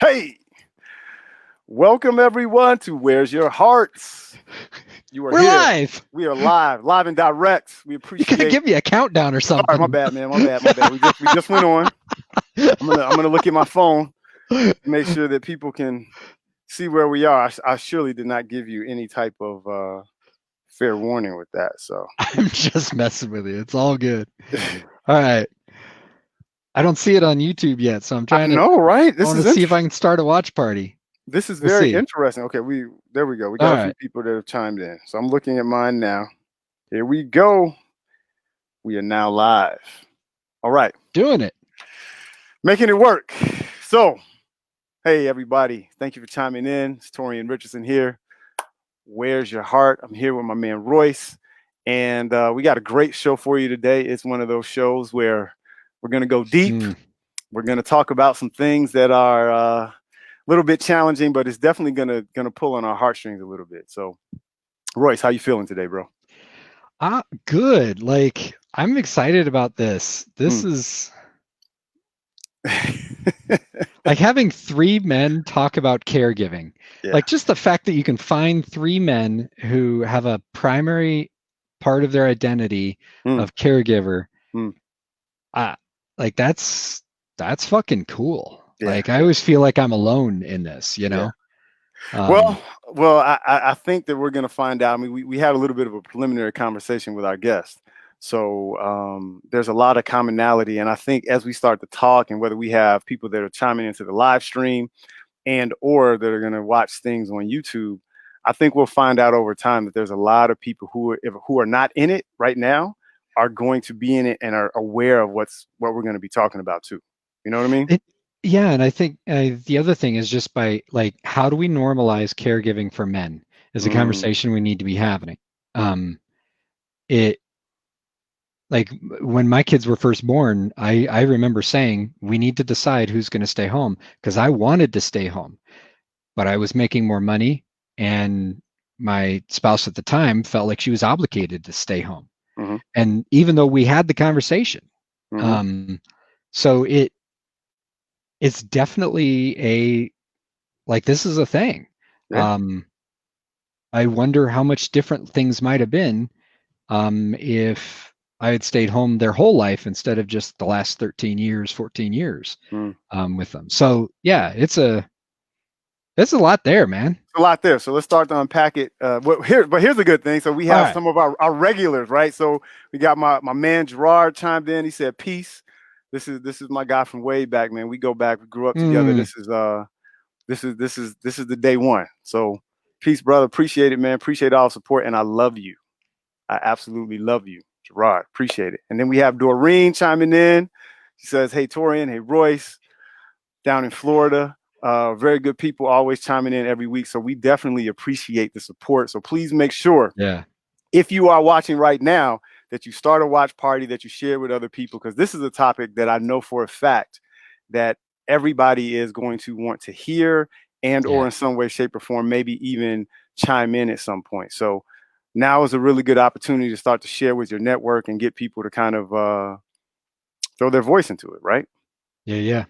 Hey, welcome everyone to Where's Your Hearts? You are We're here. live. We are live and direct. We You gotta appreciate. give me a countdown or Sorry, my something. bad, man. My bad. We just went on. I'm gonna look at my phone, make sure that people can see where we are. I surely did not give you any type of fair warning with that. So I'm just messing with you. It's all good. All right. I don't see it on YouTube yet, so I'm I trying to. know, right? I want to see if I can start a watch party. This is Let's very see. interesting. Okay, there we go. We All got a few right. people that have chimed in. So I'm looking at mine now. Here we go. We are now live. All right. Doing it. Making it work. So, hey, everybody. Thank you for chiming in. It's Torian Richardson here. Where's Your Heart? I'm here with my man Royce. And we got a great show for you today. It's one of those shows where we're going to go deep. We're going to talk about some things that are a little bit challenging, but it's definitely going to pull on our heartstrings a little bit. So, Royce, how you feeling today, bro? Good. Like, I'm excited about this. This is like having three men talk about caregiving. Yeah. Like, just the fact that you can find three men who have a primary part of their identity of caregiver. Like that's fucking cool. Yeah. Like I always feel like I'm alone in this, you know? Yeah. Well, I think that we're going to find out. I mean, we had a little bit of a preliminary conversation with our guest. So there's a lot of commonality. And I think as we start to talk, and whether we have people that are chiming into the live stream and or that are going to watch things on YouTube, I think we'll find out over time that there's a lot of people who are not in it right now are going to be in it and are aware of what we're going to be talking about too. You know what I mean? Yeah, and I think the other thing is just by like, how do we normalize caregiving for men? Is a conversation we need to be having. It like when my kids were first born, I remember saying we need to decide who's going to stay home because I wanted to stay home, but I was making more money, and my spouse at the time felt like she was obligated to stay home. And even though we had the conversation, so it's definitely like this is a thing. Yeah. I wonder how much different things might have been if I had stayed home their whole life instead of just the last 13 years, 14 years with them. So yeah, it's a lot there, man. A lot there. So let's start to unpack it. But here's a good thing. So we have some of our regulars, right? So we got my man Gerard chimed in. He said, "Peace. This is my guy from way back, man. We go back. We grew up together. This is the day one. So peace, brother. Appreciate it, man. Appreciate all the support, and I love you. I absolutely love you, Gerard. Appreciate it. And then we have Doreen chiming in. She says, "Hey, Torian. Hey, Royce, down in Florida." Very good people always chiming in every week. So we definitely appreciate the support. So please make sure, if you are watching right now, that you start a watch party, that you share with other people, because this is a topic that I know for a fact that everybody is going to want to hear and or in some way, shape, or form, maybe even chime in at some point. So now is a really good opportunity to start to share with your network and get people to kind of throw their voice into it, right? Yeah.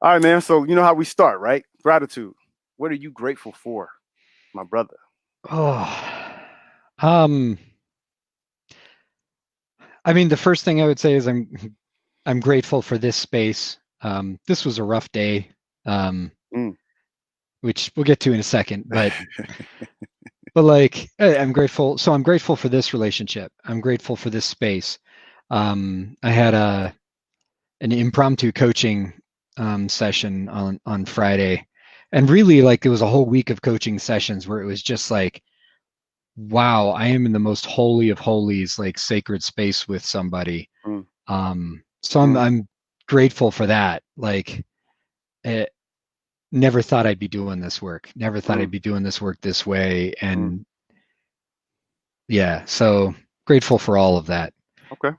All right, man. So you know how we start, right? Gratitude. What are you grateful for, my brother? I mean, the first thing I would say is I'm grateful for this space. This was a rough day, which we'll get to in a second, but like I'm grateful. So I'm grateful for this relationship. I'm grateful for this space. I had an impromptu coaching session on Friday, and really like it was a whole week of coaching sessions where it was just like, wow, I am in the most holy of holies, like sacred space with somebody. So I'm grateful for that. Like, never thought I'd be doing this work. Never thought I'd be doing this work this way. And yeah, so grateful for all of that. Okay.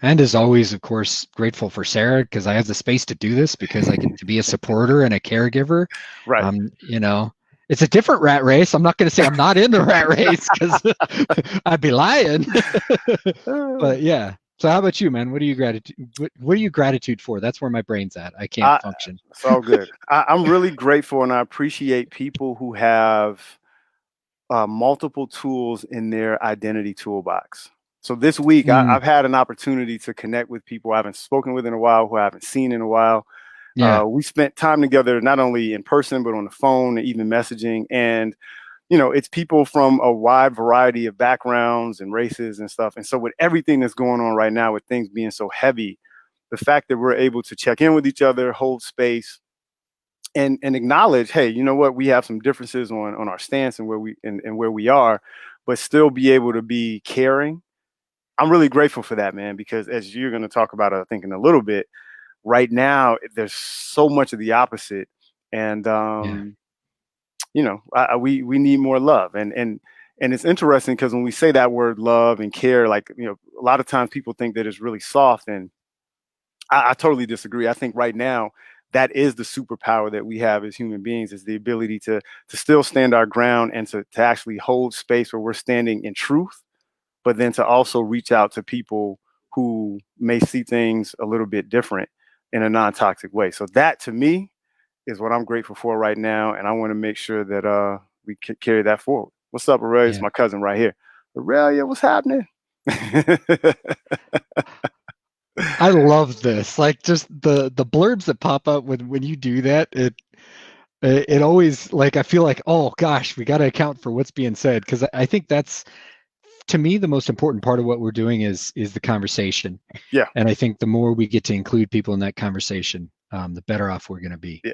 And as always, of course, grateful for Sarah because I have the space to do this because I get to be a supporter and a caregiver. Right. You know, it's a different rat race. I'm not going to say I'm not in the rat race because I'd be lying. But yeah, So how about you, man? What are you gratitude? What are you gratitude for? That's where my brain's at. I can't I, function. it's all good. I'm really grateful and I appreciate people who have multiple tools in their identity toolbox. So this week, Mm, I've had an opportunity to connect with people I haven't spoken with in a while, who I haven't seen in a while. yeah, We spent time together, not only in person, but on the phone and even messaging. And, it's people from a wide variety of backgrounds and races and stuff. And so with everything that's going on right now, with things being so heavy, the fact that we're able to check in with each other, hold space, and acknowledge, hey, you know what, we have some differences on our stance and where we are, but still be able to be caring. I'm really grateful for that, man, because as you're going to talk about, I think in a little bit, right now there's so much of the opposite, and yeah, we need more love, and it's interesting because when we say that word love and care, like a lot of times people think that it's really soft, and I totally disagree. I think right now that is the superpower that we have as human beings, is the ability to still stand our ground and to actually hold space where we're standing in truth, but then to also reach out to people who may see things a little bit different in a non-toxic way. So that to me is what I'm grateful for right now, and I want to make sure that we carry that forward. What's up, Aurelia? It's yeah. my cousin right here. Aurelia, what's happening? I love this. Like just the blurbs that pop up when you do that. It always like I feel like, oh gosh, we got to account for what's being said, because I think that's, to me, the most important part of what we're doing is the conversation. Yeah. And I think the more we get to include people in that conversation, the better off we're going to be. Yeah.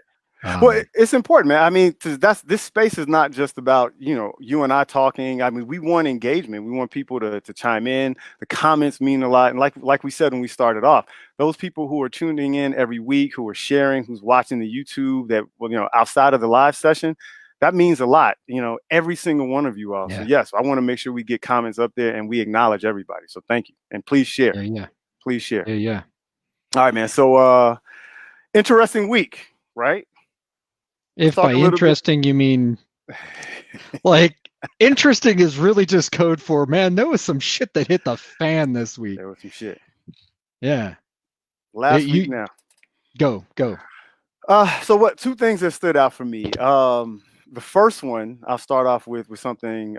Well, Um, it's important, man. I mean, that's this space is not just about you and I talking. I mean, we want engagement. We want people to chime in. The comments mean a lot, and like we said when we started off, those people who are tuning in every week, who are sharing, who's watching the YouTube, that outside of the live session, that means a lot. Every single one of you all. So yeah, yes, I want to make sure we get comments up there and we acknowledge everybody. So thank you, and please share. yeah, yeah, Please share. yeah, yeah. All right, man. So interesting week, right? Let's If talk by a little bit. interesting you mean like interesting is really just code for, man, there was some shit that hit the fan this week. There was some shit. Yeah. Last week You now. go. So what two things that stood out for me? The first one, I'll start off with something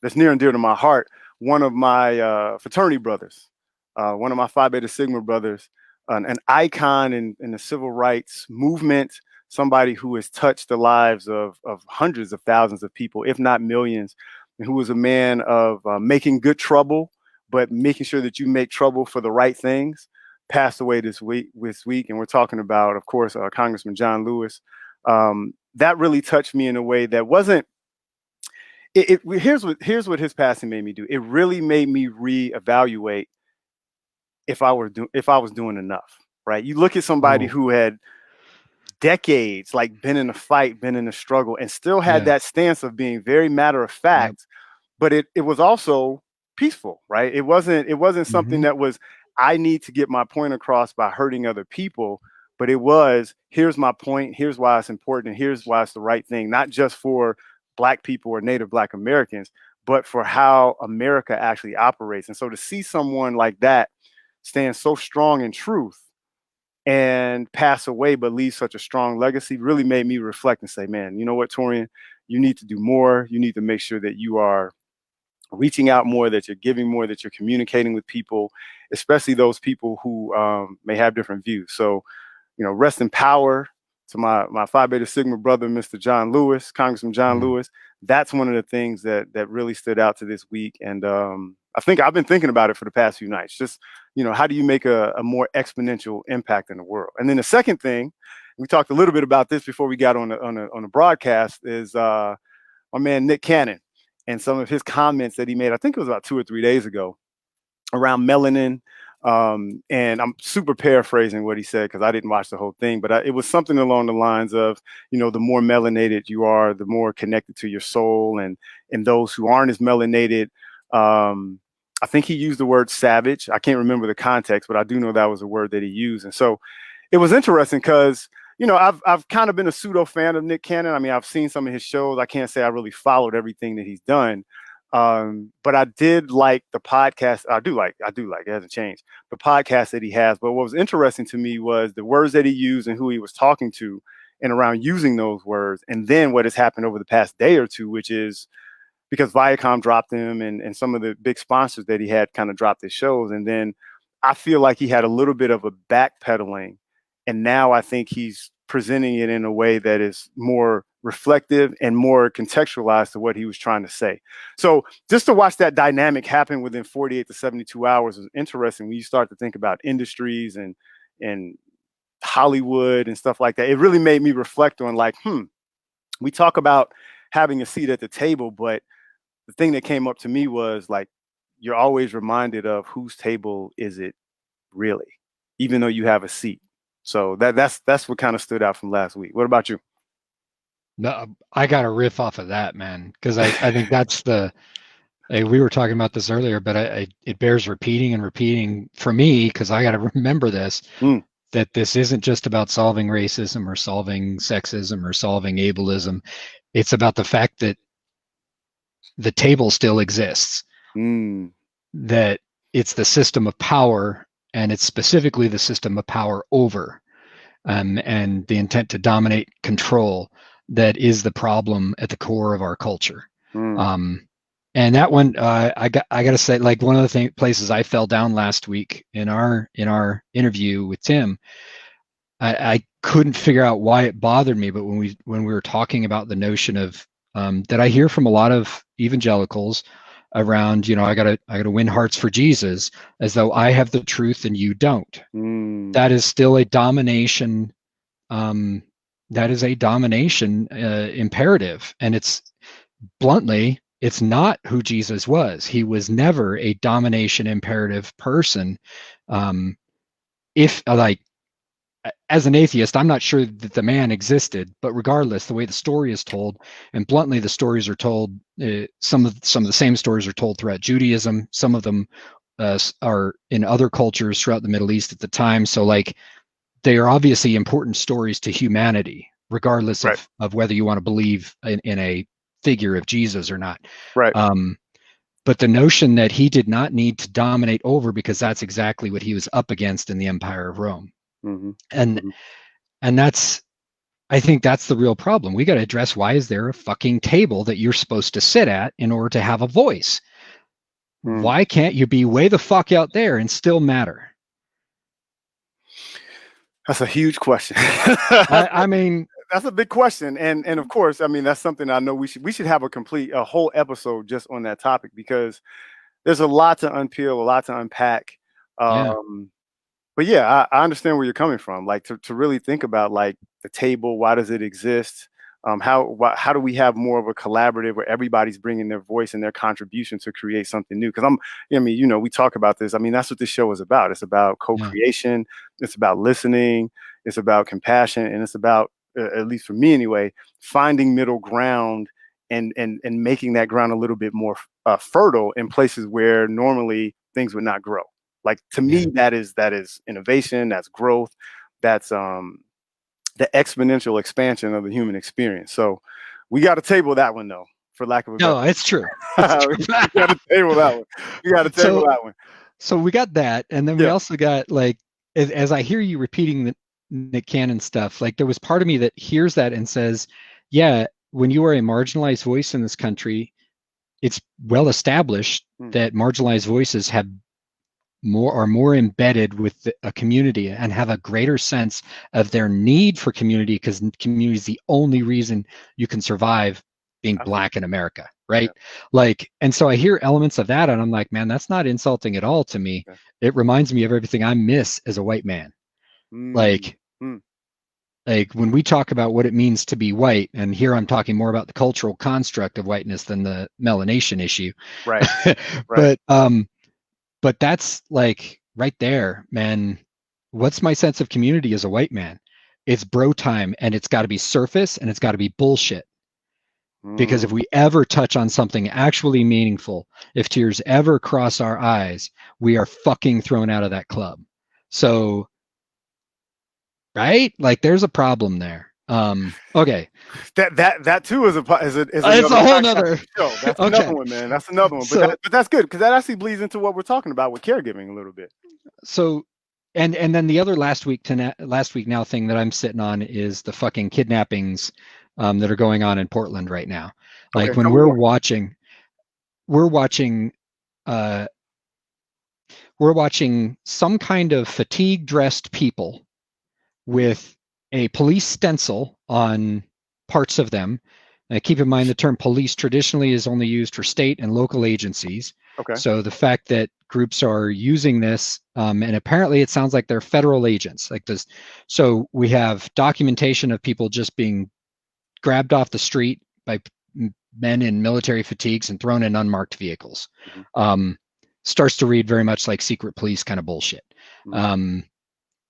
that's near and dear to my heart. One of my fraternity brothers, one of my Phi Beta Sigma brothers, an icon in the civil rights movement, somebody who has touched the lives of hundreds of thousands of people, if not millions, and who was a man of making good trouble, but making sure that you make trouble for the right things, passed away this week, and we're talking about, of course, Congressman John Lewis. That really touched me in a way that wasn't. Here's what his passing made me do. It really made me reevaluate if I was doing enough. Right? You look at somebody Oh, who had decades, like been in a fight, been in a struggle, and still had yeah. that stance of being very matter of Yep. fact, but it was also peaceful, right? It wasn't something Hmm. that was, I need to get my point across by hurting other people, but it was, here's my point, here's why it's important, and here's why it's the right thing, not just for Black people or Native Black Americans, but for how America actually operates. And so to see someone like that stand so strong in truth and pass away, but leave such a strong legacy, really made me reflect and say, man, you know what, Torian, you need to do more. You need to make sure that you are reaching out more, that you're giving more, that you're communicating with people, especially those people who may have different views. So, rest in power to my Phi Beta Sigma brother, Mr. John Lewis, Congressman John Mm. Lewis. That's one of the things that really stood out to this week, and I think I've been thinking about it for the past few nights. Just how do you make a more exponential impact in the world? And then the second thing, we talked a little bit about this before we got on the broadcast, is my man Nick Cannon and some of his comments that he made. I think it was about 2 or 3 days ago around melanin. And I'm super paraphrasing what he said because I didn't watch the whole thing, but it was something along the lines of, the more melanated you are, the more connected to your soul, and those who aren't as melanated. I think he used the word savage. I can't remember the context, but I do know that was a word that he used. And so it was interesting because I've kind of been a pseudo fan of Nick Cannon. I mean, I've seen some of his shows. I can't say I really followed everything that he's done. But I did like the podcast. I do like, it hasn't changed, the podcast that he has. But what was interesting to me was the words that he used and who he was talking to and around using those words. And then what has happened over the past day or two, which is because Viacom dropped him and some of the big sponsors that he had kind of dropped his shows. And then I feel like he had a little bit of a backpedaling. And now I think he's presenting it in a way that is more reflective and more contextualized to what he was trying to say. So just to watch that dynamic happen within 48 to 72 hours is interesting when you start to think about industries and Hollywood and stuff like that. It really made me reflect on like, we talk about having a seat at the table, but the thing that came up to me was like, you're always reminded of whose table is it really, even though you have a seat. So that's what kind of stood out from last week. What about you? No, I got a riff off of that, man, because I think that's we were talking about this earlier, but it bears repeating and repeating for me, because I got to remember this, that this isn't just about solving racism or solving sexism or solving ableism. It's about the fact that the table still exists, that it's the system of power, and it's specifically the system of power over, and the intent to dominate, control, that is the problem at the core of our culture. And that one, I got to say, like, one of the places I fell down last week in our interview with Tim, I couldn't figure out why it bothered me, but when we were talking about the notion of that I hear from a lot of evangelicals around, I gotta win hearts for Jesus, as though I have the truth and you don't. That is still a domination. That is a domination imperative, and it's bluntly, it's not who Jesus was. He was never a domination imperative person. If like, as an atheist, I'm not sure that the man existed, but regardless, the way the story is told, and bluntly, the stories are told, some of the same stories are told throughout Judaism. Some of them are in other cultures throughout the Middle East at the time. So like, they are obviously important stories to humanity, regardless of whether you want to believe in a figure of Jesus or not. Right. But the notion that he did not need to dominate over, because that's exactly what he was up against in the Empire of Rome. And that's, I think that's the real problem. We got to address, why is there a fucking table that you're supposed to sit at in order to have a voice? Why can't you be way the fuck out there and still matter? That's a huge question. I mean, that's a big question, and of course, I mean, that's something I know we should have a whole episode just on that topic, because there's a lot to unpeel, a lot to unpack. But yeah, I understand where you're coming from. Like, to really think about like the table, why does it exist? How do we have more of a collaborative where everybody's bringing their voice and their contribution to create something new? Because we talk about this. I mean, that's what this show is about. It's about co-creation. It's about listening. It's about compassion, and it's about, at least for me anyway, finding middle ground and making that ground a little bit more fertile in places where normally things would not grow. Like, to me, that is innovation. That's growth. That's the exponential expansion of the human experience. So we got to table that one, though, for lack of a no, it's true. we got to table that one. We got to table that one. So we got that, and then we also got, like, as I hear you repeating the Nick Cannon stuff, like, there was part of me that hears that and says, yeah, when you are a marginalized voice in this country, it's well established that marginalized voices are more embedded with a community and have a greater sense of their need for community, because community is the only reason you can survive being Black in America, right? Like, and so I hear elements of that, and I'm like, man, that's not insulting at all to me. It reminds me of everything I miss as a white man. Like when we talk about what it means to be white, and here I'm talking more about the cultural construct of whiteness than the melanation issue, right? But that's, like, right there, man. What's my sense of community as a white man? It's bro time, and it's got to be surface, and it's got to be bullshit. Because if we ever touch on something actually meaningful, if tears ever cross our eyes, we are fucking thrown out of that club. So, right? Like, there's a problem there. Okay. That too is It's another a whole podcast nother. for show. That's Okay. another one, man. That's another one. So But that's good because that actually bleeds into what we're talking about with caregiving a little bit. so and then the other last week now thing that I'm sitting on is the fucking kidnappings that are going on in Portland right now. Okay, Like when tell me more. we're watching uh we're watching some kind of fatigue dressed people with a police stencil on parts of them. Keep in mind the term police traditionally is only used for state and local agencies. Okay, So the fact that groups are using this, and apparently it sounds like they're federal agents, like this. So we have documentation of people just being grabbed off the street by men in military fatigues and thrown in unmarked vehicles. mm-hmm. Um, Starts to read very much like secret police kind of bullshit. Mm-hmm.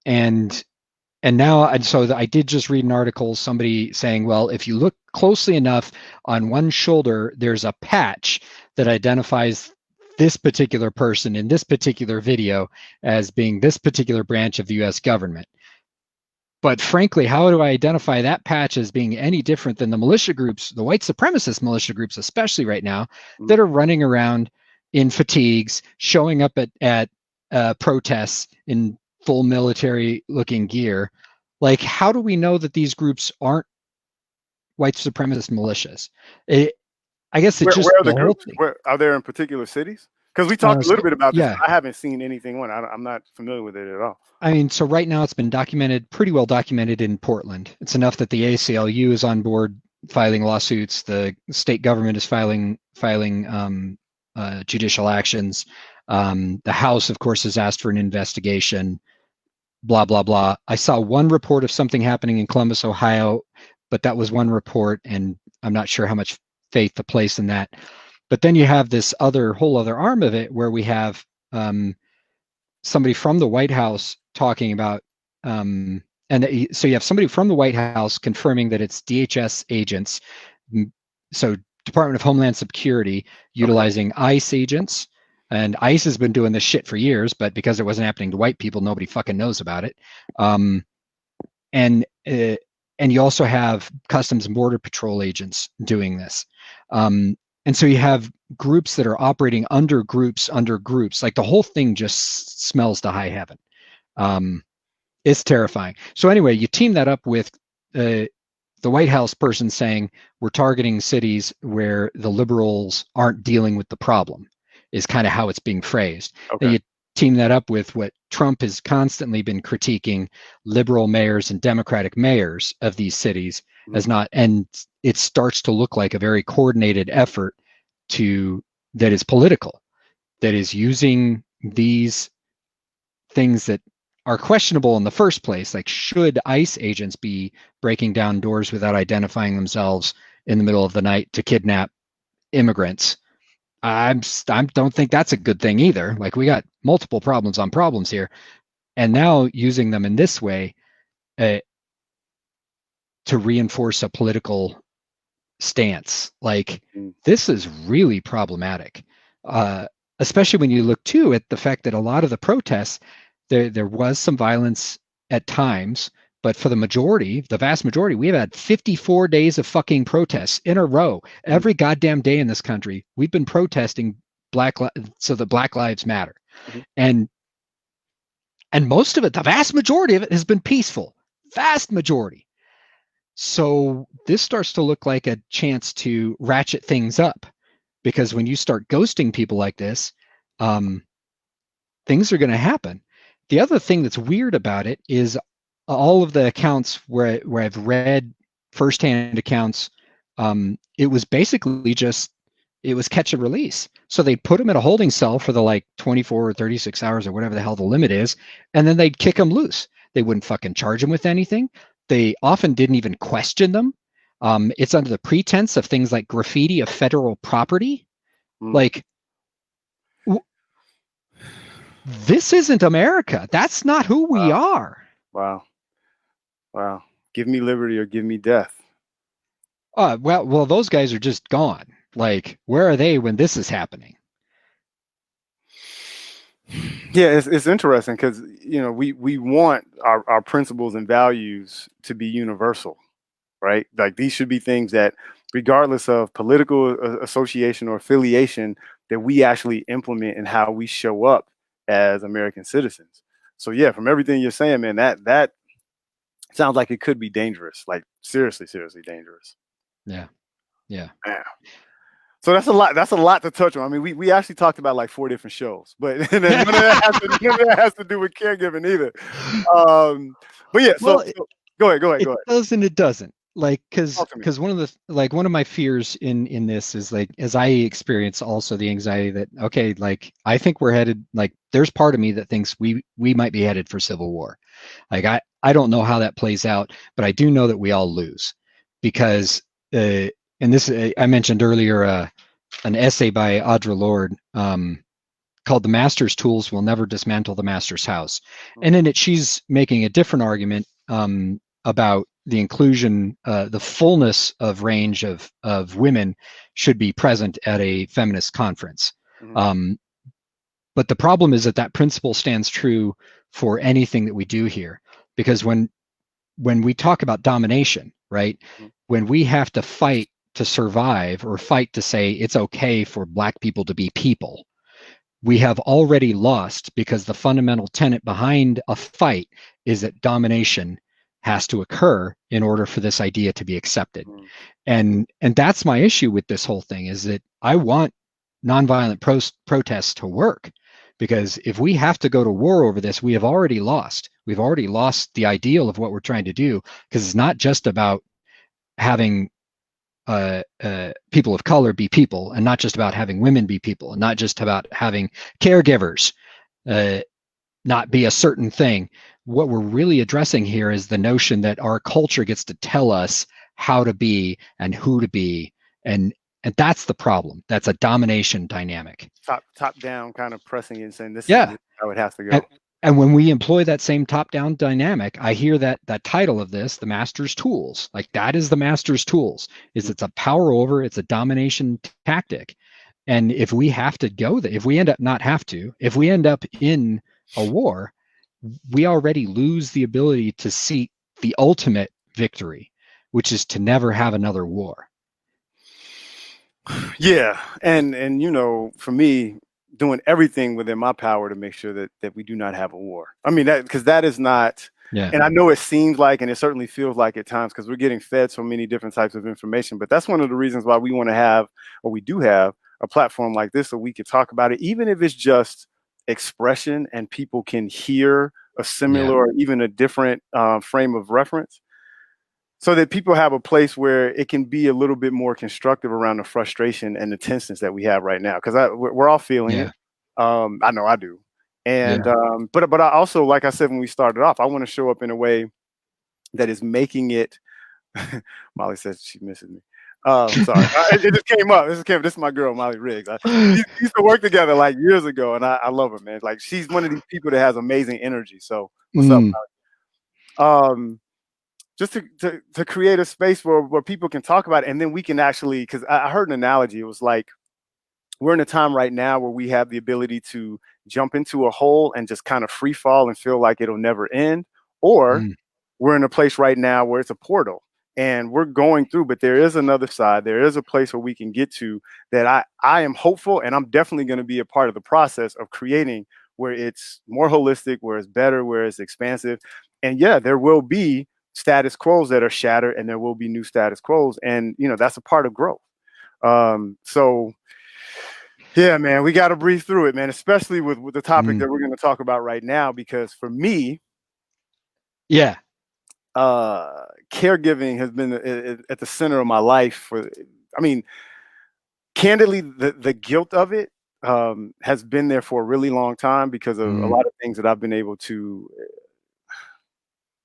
And now, and so I did just read an article, somebody saying, well, if you look closely enough on one shoulder, there's a patch that identifies this particular person in this particular video as being this particular branch of the US government. But frankly, how do I identify that patch as being any different than the militia groups, the white supremacist militia groups, especially right now, Mm-hmm. that are running around in fatigues, showing up at protests in full military looking gear? Like, how do we know that these groups aren't white supremacist militias? I guess it just Where are the the whole groups? thing. Where are there in particular cities? Because we talked a little bit about this. Yeah, I haven't seen anything on. I'm not familiar with it at all. I mean, so right now it's been documented, pretty well documented in Portland. It's enough that the ACLU is on board filing lawsuits. The state government is filing judicial actions. The House, of course, has asked for an investigation. Blah blah blah. I saw one report of something happening in Columbus, Ohio, but that was one report, and I'm not sure how much faith to place in that. But then you have this whole other arm of it where we have somebody from the White House talking about, so you have somebody from the White House confirming that it's DHS agents, so Department of Homeland Security utilizing ICE agents, and ICE has been doing this shit for years, but because it wasn't happening to white people, nobody fucking knows about it. And you also have Customs and Border Patrol agents doing this. And so you have groups that are operating under groups. Like the whole thing just smells to high heaven. It's terrifying. So anyway, you team that up with the White House person saying we're targeting cities where the liberals aren't dealing with the problem, is kind of how it's being phrased. Okay. And you team that up with what Trump has constantly been critiquing liberal mayors and Democratic mayors of these cities as not, and it starts to look like a very coordinated effort that is political, that is using these things that are questionable in the first place. Like, should ICE agents be breaking down doors without identifying themselves in the middle of the night to kidnap immigrants? I don't think that's a good thing either. Like, we got multiple problems on problems here, and now using them in this way to reinforce a political stance, like this is really problematic. Especially when you look too at the fact that a lot of the protests, there was some violence at times, but for the vast majority, we've had 54 days of fucking protests in a row. Every goddamn day in this country, we've been protesting so that Black Lives Matter. And most of it, the vast majority of it, has been peaceful. Vast majority. So this starts to look like a chance to ratchet things up, because when you start ghosting people like this, things are going to happen. The other thing that's weird about it is all of the accounts where I've read firsthand accounts, it was basically just, it was catch and release. So they'd put them in a holding cell for the like 24 or 36 hours or whatever the hell the limit is, and then they'd kick them loose. They wouldn't fucking charge them with anything. They often didn't even question them. It's under the pretense of things like graffiti of federal property. Like, this isn't America. That's not who we are. Wow. Give me liberty or give me death. Well, those guys are just gone. Like, where are they when this is happening? Yeah, it's interesting because we want our principles and values to be universal. right? Like these should be things that, regardless of political association or affiliation, that we actually implement in how we show up as American citizens. So yeah, from everything you're saying, man, that sounds like it could be dangerous, like seriously, seriously dangerous. Yeah. Yeah. Man. So that's a lot. That's a lot to touch on. I mean, we actually talked about like 4 different shows, but none of that has to do with caregiving either. But yeah, Well, so go ahead. it does and it doesn't. Like, Talk to me. because one of my fears in this is like, as I experience also the anxiety that, okay, like I think we're headed, like there's part of me that thinks we might be headed for civil war. Like I don't know how that plays out, but I do know that we all lose because and this I mentioned earlier an essay by Audre Lorde called "The Master's Tools Will Never Dismantle the Master's House," and in it she's making a different argument about the inclusion, the fullness of range of women should be present at a feminist conference. But the problem is that principle stands true for anything that we do here, because when we talk about domination, right? When we have to fight to survive or fight to say it's okay for Black people to be people, we have already lost, because the fundamental tenet behind a fight is that domination has to occur in order for this idea to be accepted. And that's my issue with this whole thing, is that I want nonviolent protests to work, because if we have to go to war over this, we have already lost. We've already lost the ideal of what we're trying to do, because it's not just about having people of color be people, and not just about having women be people, and not just about having caregivers not be a certain thing. What we're really addressing here is the notion that our culture gets to tell us how to be and who to be, and that's the problem. That's a domination dynamic. Top down, kind of pressing it and saying this Yeah. is how it has to go. And when we employ that same top-down dynamic, I hear that title of this, the master's tools, like that is the master's tools, is it's a power over, it's a domination tactic. And if we have to go there, if we end up not have to, if we end up in a war, we already lose the ability to seek the ultimate victory, which is to never have another war. Yeah, and you know, for me, doing everything within my power to make sure that we do not have a war. I mean, that because that is not. Yeah. And I know it seems like, and it certainly feels like at times, because we're getting fed so many different types of information. But that's one of the reasons why we want to have, or we do have, a platform like this so we could talk about it, even if it's just expression and people can hear a similar or even a different frame of reference, so that people have a place where it can be a little bit more constructive around the frustration and the tenseness that we have right now. Because we're all feeling it. I know I do. And but I also, like I said when we started off, I want to show up in a way that is making it. Molly says she misses me. Sorry, it just came up. This is my girl, Molly Riggs. We used to work together like years ago, and I love her, man. Like she's one of these people that has amazing energy. So what's up, Molly? Just to create a space where people can talk about it, and then we can actually, because I heard an analogy. It was like we're in a time right now where we have the ability to jump into a hole and just kind of free fall and feel like it'll never end, or we're in a place right now where it's a portal and we're going through, but there is another side. There is a place where we can get to that I am hopeful, and I'm definitely going to be a part of the process of creating, where it's more holistic, where it's better, where it's expansive. And yeah, there will be status quos that are shattered, and there will be new status quos, and you know that's a part of growth. So yeah, man, we got to breathe through it, man, especially with the topic that we're going to talk about right now, because for me, caregiving has been at the center of my life. I mean, candidly, the guilt of it has been there for a really long time because of a lot of things that I've been able to.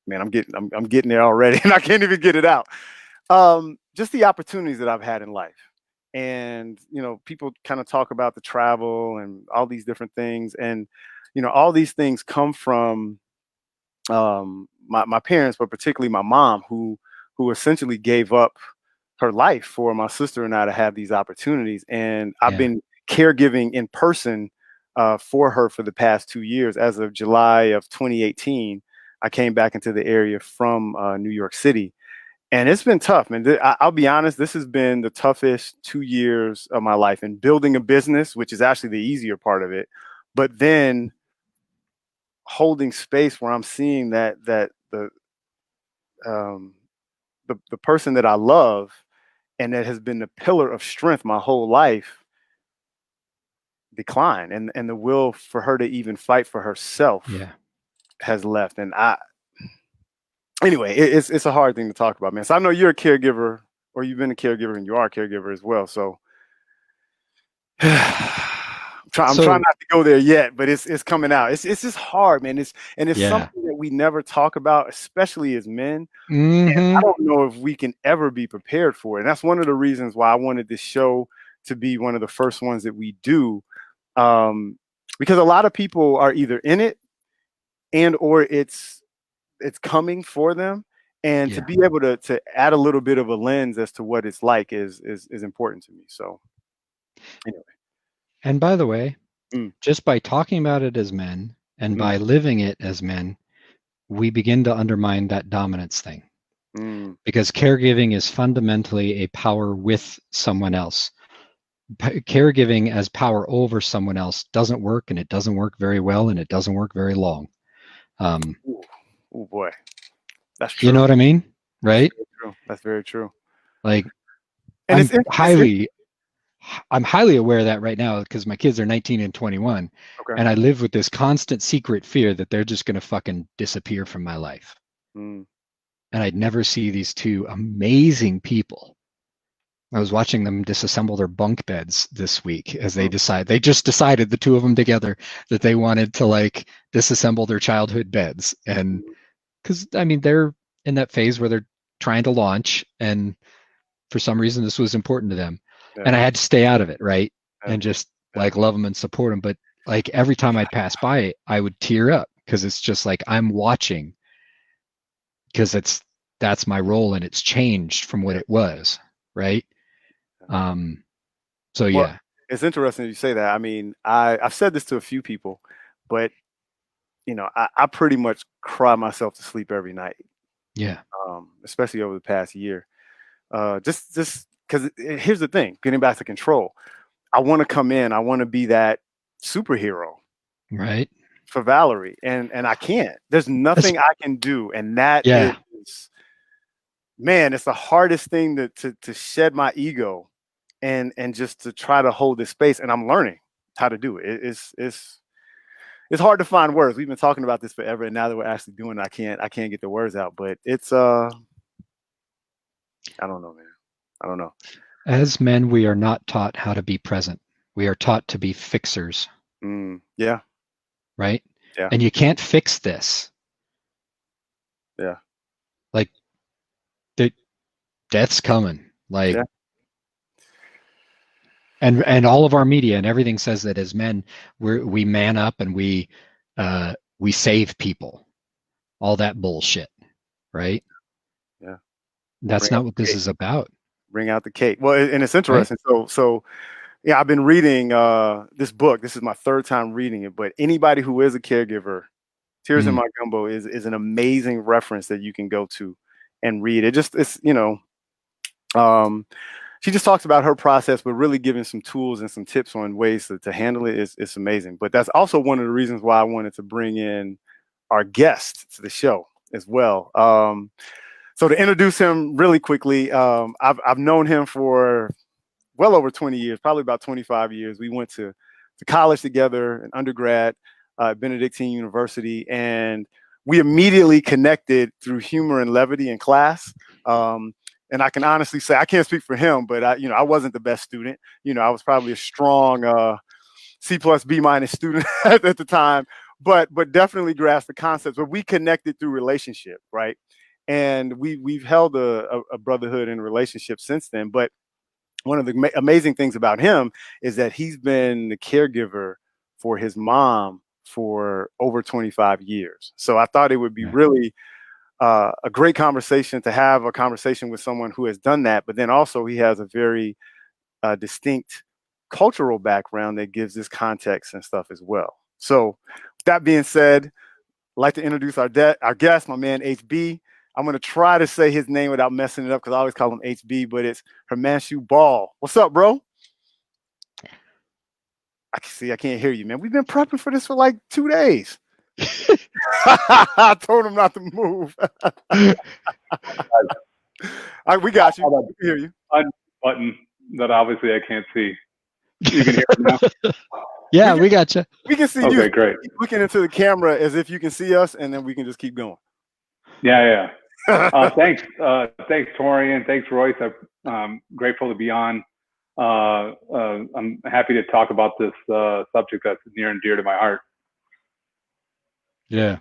Man, I'm getting there already, and I can't even get it out. Just the opportunities that I've had in life, and you know, people kind of talk about the travel and all these different things, and you know, all these things come from my parents, but particularly my mom, who essentially gave up her life for my sister and I to have these opportunities. And I've been caregiving in person for her for the past 2 years. As of July of 2018, I came back into the area from New York City. And it's been tough, man. I'll be honest, this has been the toughest 2 years of my life, and building a business, which is actually the easier part of it, but then holding space where I'm seeing that um, the person that I love and that has been the pillar of strength my whole life decline, and the will for her to even fight for herself Yeah. has left. And anyway, it's a hard thing to talk about, man. So I know you're a caregiver, or you've been a caregiver, and you are a caregiver as well. So I'm trying So not to go there yet, but it's coming out. It's just hard, man. It's yeah. something that we never talk about, especially as men. I Mm-hmm. don't know if we can ever be prepared for it. And that's one of the reasons why I wanted this show to be one of the first ones that we do, because a lot of people are either in it and or it's coming for them, and to Yeah. be able to add a little bit of a lens as to what it's like is important to me. So anyway. And by the way, Mm, just by talking about it as men and mm, by living it as men, we begin to undermine that dominance thing. mm, Because caregiving is fundamentally a power with someone else. Caregiving as power over someone else doesn't work, and it doesn't work very well, and it doesn't work very long. ooh, oh boy, that's You know true. what I mean? That's Right? very true. That's very true. Like And I'm it's highly I'm highly aware of that right now because my kids are 19 and 21, okay. and I live with this constant secret fear that they're just going to fucking disappear from my life. Mm, And I'd never see these two amazing people. I was watching them disassemble their bunk beds this week as mm, they just decided, the two of them together, that they wanted to like disassemble their childhood beds. And mm, because I mean, they're in that phase where they're trying to launch, and for some reason this was important to them. yeah, And I had to stay out of it, right? yeah, And just yeah, like love them and support them. But like every time I'd pass by, I would tear up because it's just like I'm watching, because that's my role and it's changed from what yeah, it was, right? yeah. Um, so Well, yeah, it's interesting you say that. I mean, I've said this to a few people, but I pretty much cry myself to sleep every night, yeah, especially over the past year. Just because here's the thing, getting back to control. I want to come in. I want to be that superhero right. for Valerie, and I can't. There's That's, nothing I can do, and that is, yeah, man, it's the hardest thing to shed my ego and just to try to hold this space. And I'm learning how to do it. It's hard to find words. We've been talking about this forever, and now that we're actually doing it, I can't get the words out. But it's I don't know, man. I don't know. as men, we are not taught how to be present. We are taught to be fixers, Yeah, right? yeah, And you can't fix this. yeah, Like the death's coming. Like, yeah, and all of our media and everything says that as men, we man up and we save people. All that bullshit, right? yeah. That's Bring out not what the this cake. is about, Bring out the cake. Well, and it's right? interesting. So yeah, I've been reading this book. This is my third time reading it. But anybody who is a caregiver, Tears in Mm, My Gumbo is an amazing reference that you can go to and read. Um, she just talks about her process, but really giving some tools and some tips on ways to handle it. It's amazing. But that's also one of the reasons why I wanted to bring in our guest to the show as well. So to introduce him really quickly, I've known him for well over 20 years, probably about 25 years. We went to college together, an undergrad at Benedictine University, and we immediately connected through humor and levity in class. And I can honestly say I can't speak for him, but I wasn't the best student. I was probably a strong C plus B minus student at the time, but definitely grasped the concepts. But we connected through relationship, right? And we've held a brotherhood and relationship since then. But one of the amazing things about him is that he's been the caregiver for his mom for over 25 years. So I thought it would be yeah, really a great conversation to have a conversation with someone who has done that. But then also he has a very distinct cultural background that gives this context and stuff as well. So with that being said, I'd like to introduce our guest, my man HB. I'm gonna try to say his name without messing it up because I always call him HB, but it's Hemanshu Bahl. What's up, bro? I can see I can't hear you, man. We've been prepping for this for like 2 days. I told him not to move. We got you. We can hear you. Button that obviously I can't see. You can hear it now? Yeah, we got you. We can see you. Okay, great. Keep looking into the camera as if you can see us, and then we can just keep going. Yeah. Thanks, Torian. Thanks, Royce. I'm grateful to be on. I'm happy to talk about this subject that's near and dear to my heart. Yeah.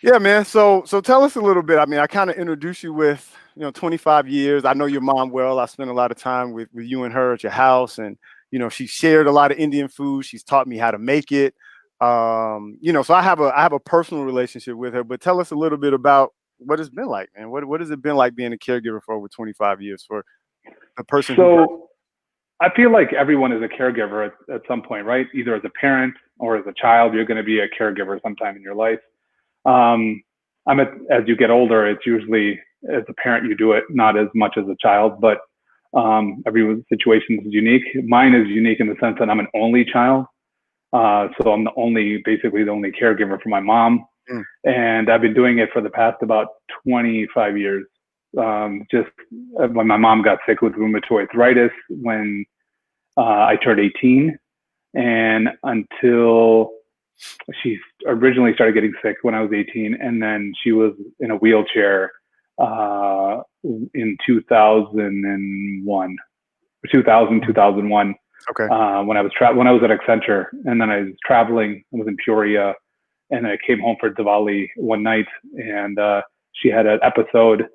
Yeah, man. So tell us a little bit. I mean, I kind of introduced you with, 25 years. I know your mom well. I spent a lot of time with you and her at your house, and she shared a lot of Indian food. She's taught me how to make it. So I have a personal relationship with her. But tell us a little bit about what it's been like, man. What has it been like being a caregiver for over 25 years for a person? So I feel like everyone is a caregiver at some point, right? Either as a parent or as a child, you're going to be a caregiver sometime in your life. As you get older, it's usually as a parent you do it, not as much as a child, but every situation is unique. Mine is unique in the sense that I'm an only child. So I'm basically the only caregiver for my mom. And I've been doing it for the past about 25 years. Just when my mom got sick with rheumatoid arthritis when I turned 18, and until she originally started getting sick when I was 18, and then she was in a wheelchair in 2001. Okay. When I was at Accenture, and then I was traveling. I was in Peoria, and I came home for Diwali one night, and she had an episode,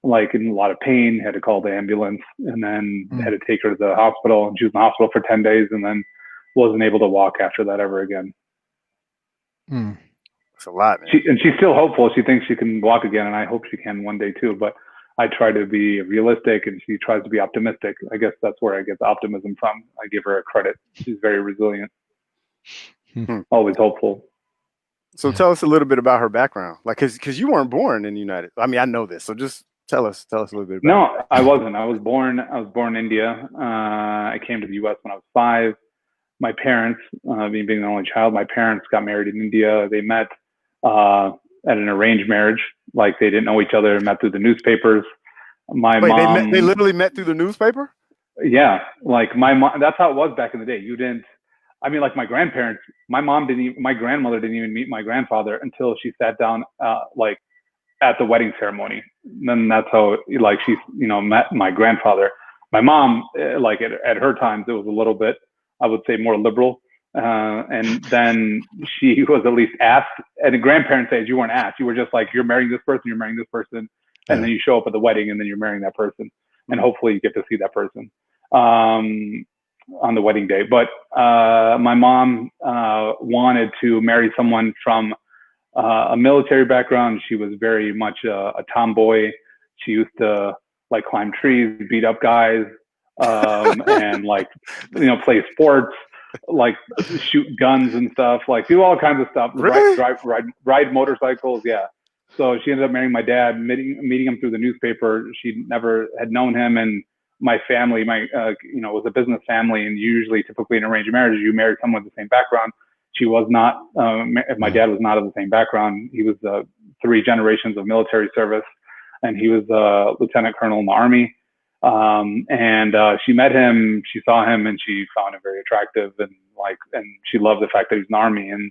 like in a lot of pain, had to call the ambulance, and then had to take her to the hospital, and she was in the hospital for 10 days, and then wasn't able to walk after that ever again. That's a lot, man. She's still hopeful. She thinks she can walk again, and I hope she can one day too. But I try to be realistic, and she tries to be optimistic. I guess that's where I get the optimism from. I give her a credit. She's very resilient, always hopeful. So tell us a little bit about her background, like because you weren't born in the United. I mean, I know this, so just tell us a little bit about. No, I wasn't. I was born in India. I came to the U.S. when I was 5. My parents, being the only child, my parents got married in India. They met at an arranged marriage. Like, they didn't know each other, met through the newspapers. My mom. They literally met through the newspaper? Yeah. Like, my mom, that's how it was back in the day. You didn't, I mean, like my grandparents, my grandmother didn't even meet my grandfather until she sat down, like at the wedding ceremony. And then that's how, like, she, met my grandfather. My mom, like at her times, it was a little bit, I would say, more liberal. And then she was at least asked. At the grandparents' age, you weren't asked. You were just like, you're marrying this person, and then you show up at the wedding, and then you're marrying that person, and hopefully you get to see that person on the wedding day. But my mom wanted to marry someone from a military background. She was very much a tomboy. She used to like climb trees, beat up guys, and like, play sports, like shoot guns and stuff, like do all kinds of stuff. Really? Ride motorcycles. Yeah. So she ended up marrying my dad, meeting him through the newspaper. She never had known him, and my family, was a business family, and typically in arranged marriages, you marry someone with the same background. She was not. My dad was not of the same background. He was 3 generations of military service, and he was a lieutenant colonel in the Army. And she met him, she saw him, and she found him very attractive, and she loved the fact that he was in the Army, and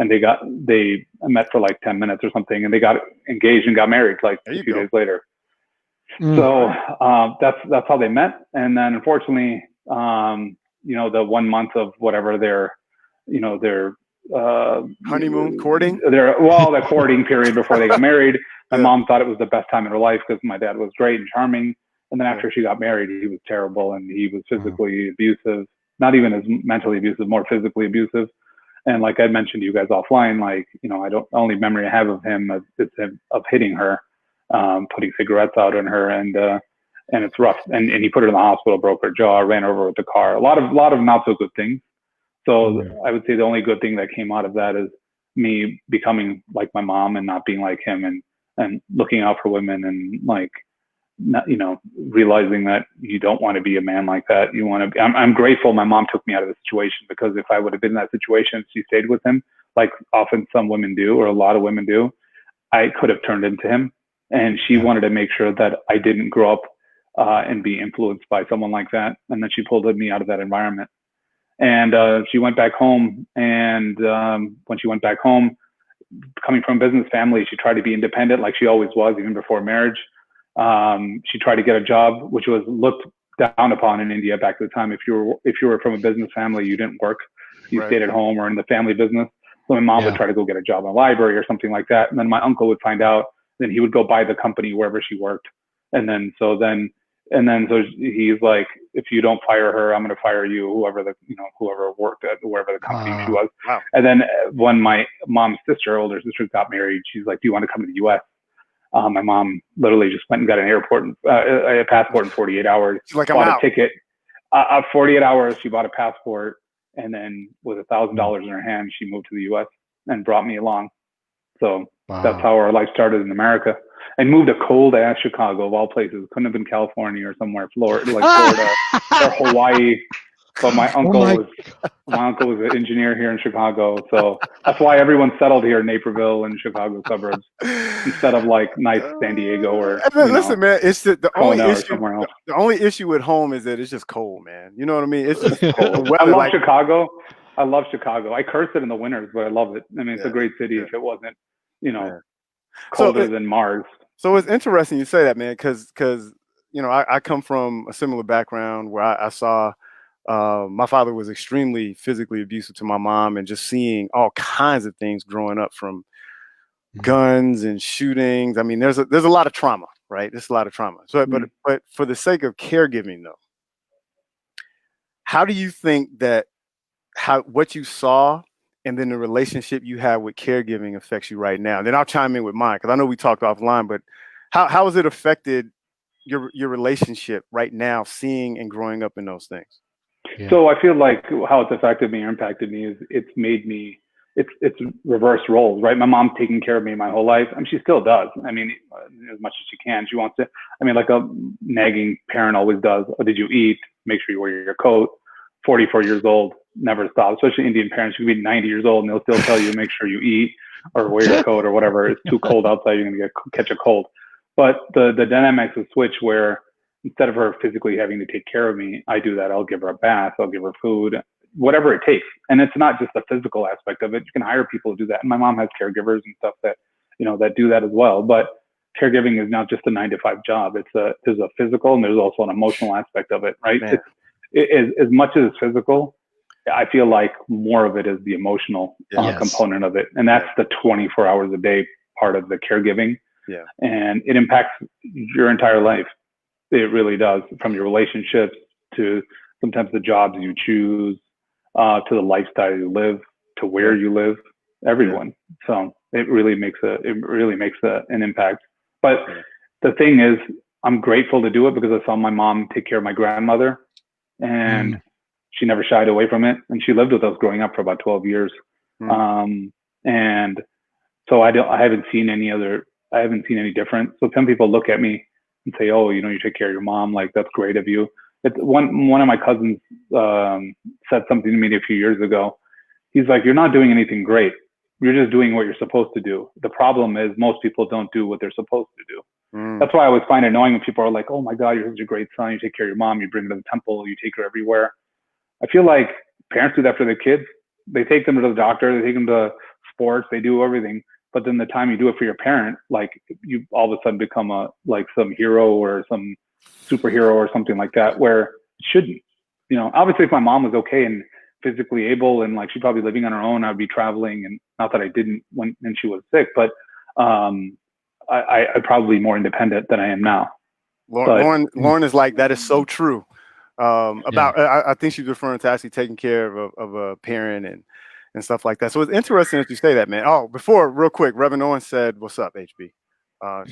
they met for like 10 minutes or something, and they got engaged and got married like a few days later. So that's how they met. And then unfortunately, the 1 month of whatever their honeymoon, courting, the courting period before they got married, my mom thought it was the best time in her life because my dad was great and charming. And then after she got married, he was terrible, and he was physically abusive, not even as mentally abusive, more physically abusive. And like I mentioned to you guys offline, only memory I have of him is of hitting her, putting cigarettes out on her, and it's rough. And he put her in the hospital, broke her jaw, ran her over with the car. A lot of not so good things. So I would say the only good thing that came out of that is me becoming like my mom and not being like him, and and looking out for women, and like, not, realizing that you don't want to be a man like that. You want to be, I'm grateful my mom took me out of the situation, because if I would have been in that situation, she stayed with him, like often some women do, or a lot of women do, I could have turned into him. And she wanted to make sure that I didn't grow up and be influenced by someone like that. And then she pulled me out of that environment. And she went back home. And when she went back home, coming from a business family, she tried to be independent like she always was, even before marriage. She tried to get a job, which was looked down upon in India back at the time. If you were from a business family, you didn't work. You stayed at home or in the family business. So my mom would try to go get a job in a library or something like that. And then my uncle would find out, then he would go buy the company wherever she worked. And so he's like, if you don't fire her, I'm going to fire you, whoever worked at wherever the company she was. Wow. And then when my mom's older sister got married, she's like, do you want to come to the US? My mom literally just went and got a passport in 48 hours. She's like, bought a ticket. 48 hours, she bought a passport. And then with $1,000 in her hand, she moved to the US and brought me along. So that's how our life started in America. And moved to cold ass Chicago, of all places. Couldn't have been California or somewhere, Florida or Hawaii. But my uncle was an engineer here in Chicago. So that's why everyone settled here in Naperville and Chicago suburbs instead of like nice San Diego or listen, man, it's the only issue. Somewhere else. The only issue with home is that it's just cold, man. You know what I mean? It's just cold. I love Chicago. I love Chicago. I curse it in the winters, but I love it. I mean, it's a great city if it wasn't, colder than Mars. So it's interesting you say that, man, because I come from a similar background where I saw my father was extremely physically abusive to my mom, and just seeing all kinds of things growing up, from guns and shootings. I mean, there's a lot of trauma, right? There's a lot of trauma. So, but for the sake of caregiving, though, how do you think that what you saw and then the relationship you have with caregiving affects you right now? And then I'll chime in with mine, because I know we talked offline, but how has it affected your relationship right now, seeing and growing up in those things? Yeah. So I feel like how it's affected me or impacted me is it's made me, it's reverse roles, right? My mom taking care of me my whole life. I mean, she still does. I mean, as much as she can. She wants to, like a nagging parent always does. Oh, did you eat? Make sure you wear your coat. 44 years old, never stop. Especially Indian parents, you could be 90 years old and they'll still tell you, make sure you eat or wear your coat or whatever. It's too cold outside, you're going to catch a cold. But the dynamics will switch, where instead of her physically having to take care of me, I do that. I'll give her a bath, I'll give her food, whatever it takes. And it's not just the physical aspect of it. You can hire people to do that. And my mom has caregivers and stuff that, that do that as well. But caregiving is not just a 9-to-5 job. There's a physical and there's also an emotional aspect of it, right? As much as it's physical, I feel like more of it is the emotional component of it. And that's the 24 hours a day part of the caregiving. Yeah. And it impacts your entire life. It really does, from your relationships to sometimes the jobs you choose, to the lifestyle you live, to where you live, everyone. So it really makes an impact. But the thing is, I'm grateful to do it because I saw my mom take care of my grandmother, and she never shied away from it. And she lived with us growing up for about 12 years. And so I haven't seen any different. So some people look at me and say, oh, you take care of your mom. Like, that's great of you. One of my cousins said something to me a few years ago. He's like, you're not doing anything great. You're just doing what you're supposed to do. The problem is most people don't do what they're supposed to do. That's why I always find it annoying when people are like, oh my God, you're such a great son. You take care of your mom. You bring her to the temple. You take her everywhere. I feel like parents do that for their kids. They take them to the doctor. They take them to sports. They do everything. But then the time you do it for your parent, like, you all of a sudden become some hero or some superhero or something like that, where it shouldn't. Obviously if my mom was okay and physically able and like she'd probably living on her own, I'd be traveling, and not that I didn't when she was sick, but I'm probably more independent than I am now. Lauren is like, that is so true. I think she's referring to actually taking care of a parent and stuff like that. So it's interesting that you say that, man. Oh, before, real quick, Reverend Owen said, "What's up, HB?"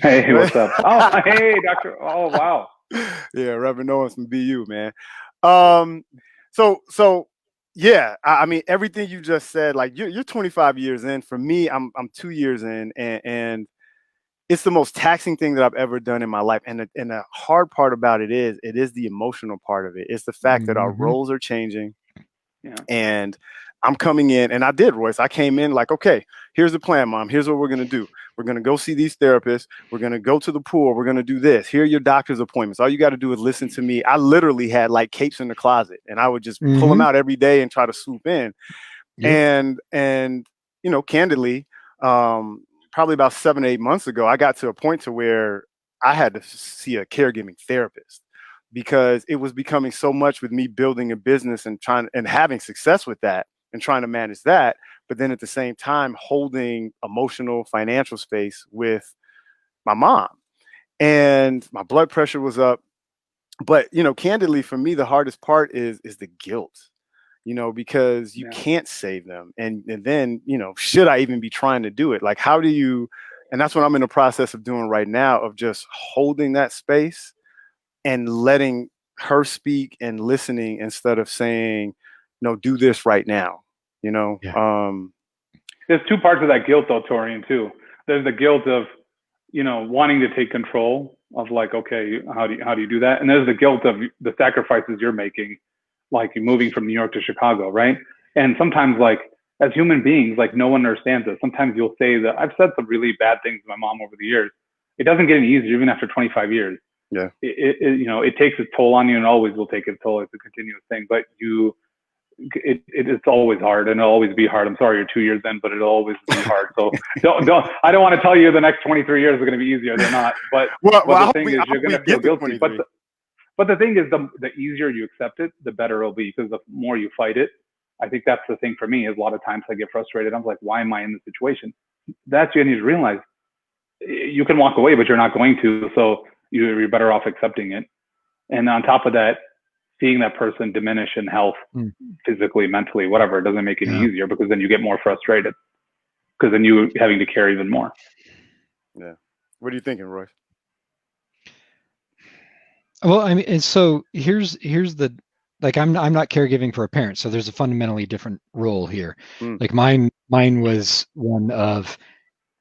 Hey, what's up? Oh, hey, Doctor. Oh, wow. Yeah, Reverend Owen from BU, man. So yeah, I mean, everything you just said, like, you're 25 years in. For me, I'm 2 years in, and it's the most taxing thing that I've ever done in my life. And the hard part about it is the emotional part of it. It's the fact that our roles are changing. Yeah. And I'm coming in, and I did, Royce. I came in like, okay, here's the plan, Mom. Here's what we're going to do. We're going to go see these therapists. We're going to go to the pool. We're going to do this. Here are your doctor's appointments. All you got to do is listen to me. I literally had like capes in the closet, and I would just pull them out every day and try to swoop in. Yep. And you know, candidly, probably about 7 or 8 months ago, I got to a point to where I had to see a caregiving therapist, because it was becoming so much with me building a business and trying and having success with that and trying to manage that. But then at the same time, holding emotional, financial space with my mom, and my blood pressure was up. But, you know, candidly, for me, the hardest part is the guilt, you know, because you can't save them. And then, you know, should I even be trying to do it? Like, how do you, and that's what I'm in the process of doing right now, of just holding that space and letting her speak and listening instead of saying, no, do this right now, you know? There's two parts of that guilt though, Torian, too. There's the guilt of, you know, wanting to take control of like, okay, how do you do that? And there's the guilt of the sacrifices you're making, like you're moving from New York to Chicago, right? And sometimes, like, as human beings, like, no one understands this. Sometimes you'll say that I've said some really bad things to my mom over the years. It doesn't get any easier even after 25 years. Yeah. You know, it takes its toll on you, and always will take its toll. It's a continuous thing, but it's always hard, and it'll always be hard. I'm sorry you're 2 years in, but it'll always be hard. So I don't want to tell you the next 23 years are going to be easier. They're not. But the thing is, you're going to feel guilty. But the thing is, the easier you accept it, the better it'll be, because the more you fight it. I think that's the thing for me, is a lot of times I get frustrated. I'm like, why am I in this situation? That's you need to realize. You can walk away, but you're not going to. So you're better off accepting it. And on top of that, seeing that person diminish in health, physically, mentally, whatever, it doesn't make it easier, because then you get more frustrated, because then you having to care even more. Yeah. What are you thinking, Royce? Well, I mean, and so here's the, like, I'm not caregiving for a parent, so there's a fundamentally different role here. Like mine was one of,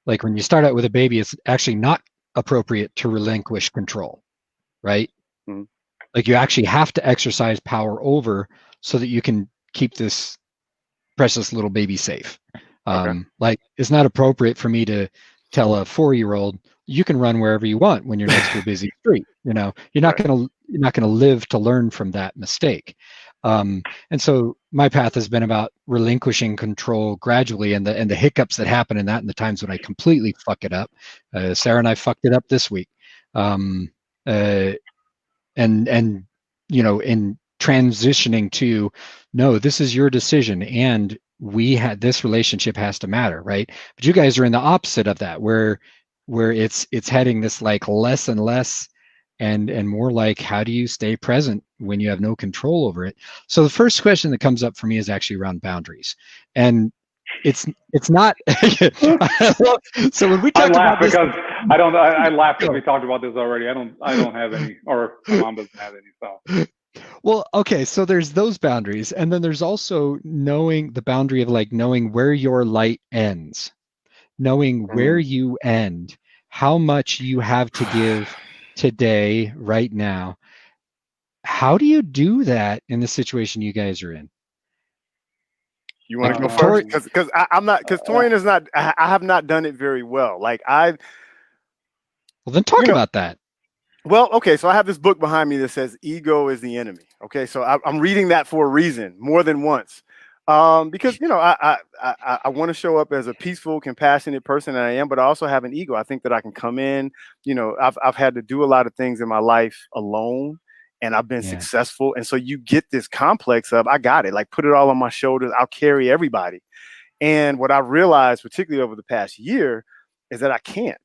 like, when you start out with a baby, it's actually not appropriate to relinquish control, right? Like, you actually have to exercise power over so that you can keep this precious little baby safe. Like, it's not appropriate for me to tell a 4-year-old, you can run wherever you want when you're next to a busy street. You know, you're not gonna live to learn from that mistake. And so my path has been about relinquishing control gradually, and the hiccups that happen in that, and the times when I completely fuck it up. Sarah and I fucked it up this week. And you know, in transitioning to, no, this is your decision, and we had this relationship has to matter, right? But you guys are in the opposite of that, where it's heading this like less and less, and more like, how do you stay present when you have no control over it? So the first question that comes up for me is actually around boundaries, and it's not. So when we talk about this, because I laugh because we talked about this already. I don't have any, or my mom doesn't have any. So. Well, okay, so there's those boundaries, and then there's also knowing the boundary of, like, knowing where your light ends, knowing where you end, how much you have to give today, right now. How do you do that in the situation you guys are in? You want to go first? Because I'm not, because Torian is not, I have not done it very well. Like, well, then talk about that. Well, okay, so I have this book behind me that says ego is the enemy. Okay, so I'm reading that for a reason, more than once, because, you know, I want to show up as a peaceful, compassionate person, and I am, but I also have an ego. I think that I can come in. You know, I've had to do a lot of things in my life alone, and I've been successful, and so you get this complex of, I got it, like, put it all on my shoulders. I'll carry everybody. And what I realized, particularly over the past year, is that I can't.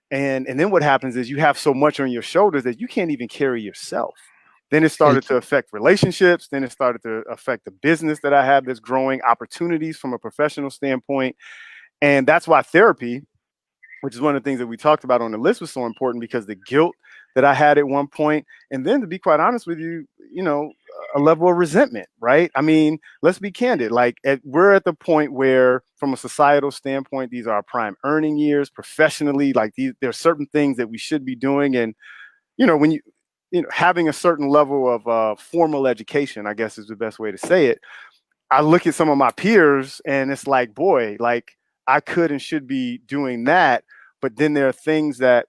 And then what happens is you have so much on your shoulders that you can't even carry yourself. Then it started to affect relationships. Then it started to affect the business that I have that's growing, opportunities from a professional standpoint. And that's why therapy, which is one of the things that we talked about on the list, was so important, because the guilt that I had at one point, and then, to be quite honest with you, you know, a level of resentment, right? I mean, let's be candid. Like we're at the point where, from a societal standpoint, these are our prime earning years professionally. Like there are certain things that we should be doing. And, when having a certain level of formal education, I guess is the best way to say it. I look at some of my peers and it's like, boy, like I could and should be doing that. But then there are things that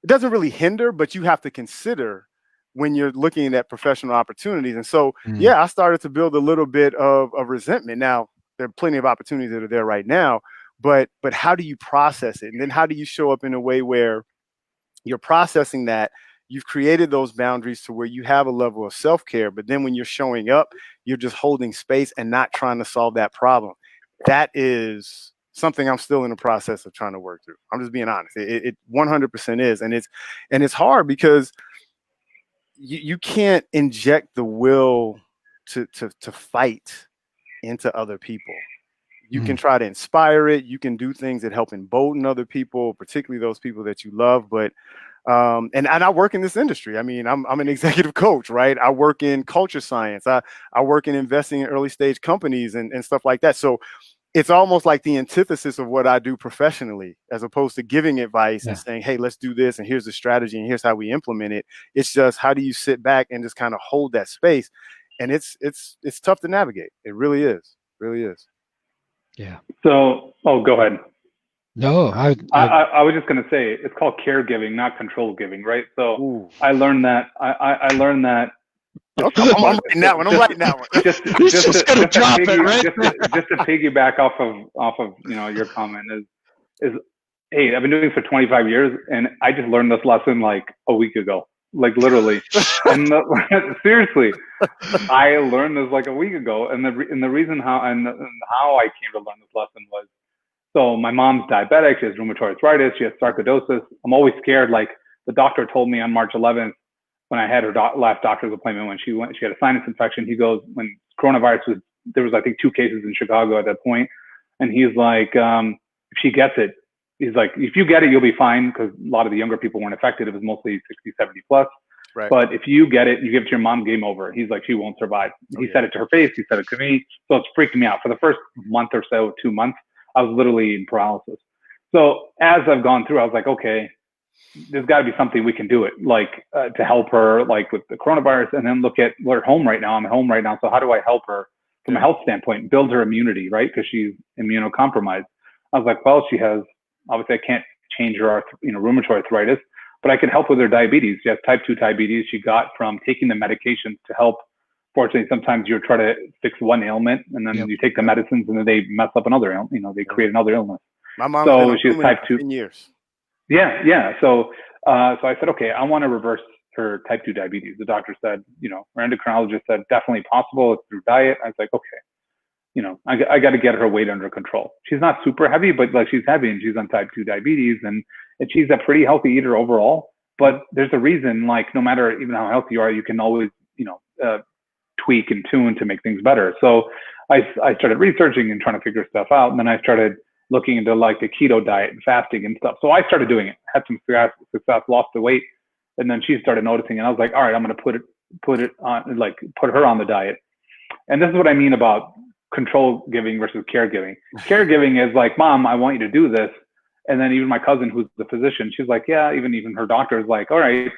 it doesn't really hinder, but you have to consider when you're looking at professional opportunities. And so, I started to build a little bit of resentment. Now, there are plenty of opportunities that are there right now, but how do you process it? And then how do you show up in a way where you're processing that? You've created those boundaries to where you have a level of self-care, but then when you're showing up, you're just holding space and not trying to solve that problem. That is something I'm still in the process of trying to work through. I'm just being honest. It 100% is. And it's hard because you can't inject the will to fight into other people. You can try to inspire it. You can do things that help embolden other people, particularly those people that you love. But and I work in this industry. I mean, I'm an executive coach, right? I work in culture science. I work in investing in early stage companies and stuff like that. So it's almost like the antithesis of what I do professionally, as opposed to giving advice and saying, hey, let's do this. And here's the strategy. And here's how we implement it. It's just, how do you sit back and just kind of hold that space? And it's tough to navigate. It really is. It really is. Yeah. So, go ahead. No, I was just going to say, it's called caregiving, not control giving, right? So I learned that. I learned that. Okay, I'm writing that one. Just to piggyback off of your comment is hey, I've been doing this for 25 years, and I just learned this lesson like a week ago, like literally. And seriously, I learned this like a week ago, and the reason how I came to learn this lesson was, so my mom's diabetic, she has rheumatoid arthritis, she has sarcoidosis. I'm always scared. Like the doctor told me on March 11th, when I had her last doctor's appointment, when she had a sinus infection, he goes, when coronavirus there was, I think, 2 cases in Chicago at that point. And he's like, if she gets it, he's like, if you get it, you'll be fine. Cause a lot of the younger people weren't affected. It was mostly 60, 70 plus. Right. But if you get it, you give it to your mom, game over. He's like, she won't survive. He said it to her face. He said it to me. So it's freaking me out. For the first month or so, 2 months, I was literally in paralysis. So as I've gone through, I was like, okay, there's got to be something we can do it, like to help her, like with the coronavirus, and then look at, we're at home right now. I'm at home right now. So how do I help her from a health standpoint, build her immunity, right? Because she's immunocompromised. I was like, well, she has, obviously I can't change her, rheumatoid arthritis, but I can help with her diabetes. She has type 2 diabetes. She got from taking the medications to help. Fortunately, sometimes you try to fix one ailment and then you take the medicines and then they mess up another ailment, they create another illness. My mom, so she has type 2 years. Yeah. So I said, okay, I want to reverse her type 2 diabetes. The doctor said, her endocrinologist said, definitely possible. It's through diet. I was like, okay, I got to get her weight under control. She's not super heavy, but like she's heavy and she's on type 2 diabetes and she's a pretty healthy eater overall. But there's a reason, like no matter even how healthy you are, you can always, tweak and tune to make things better. So I started researching and trying to figure stuff out. And then I started looking into like the keto diet and fasting and stuff. So I started doing it, had some success, lost the weight. And then she started noticing and I was like, all right, I'm going to put her on the diet. And this is what I mean about control giving versus caregiving. Caregiving is like, mom, I want you to do this. And then even my cousin, who's the physician, she's like, yeah, even her doctor is like, all right,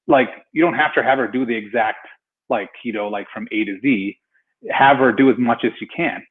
like you don't have to have her do the exact like keto, like from A to Z, have her do as much as you can.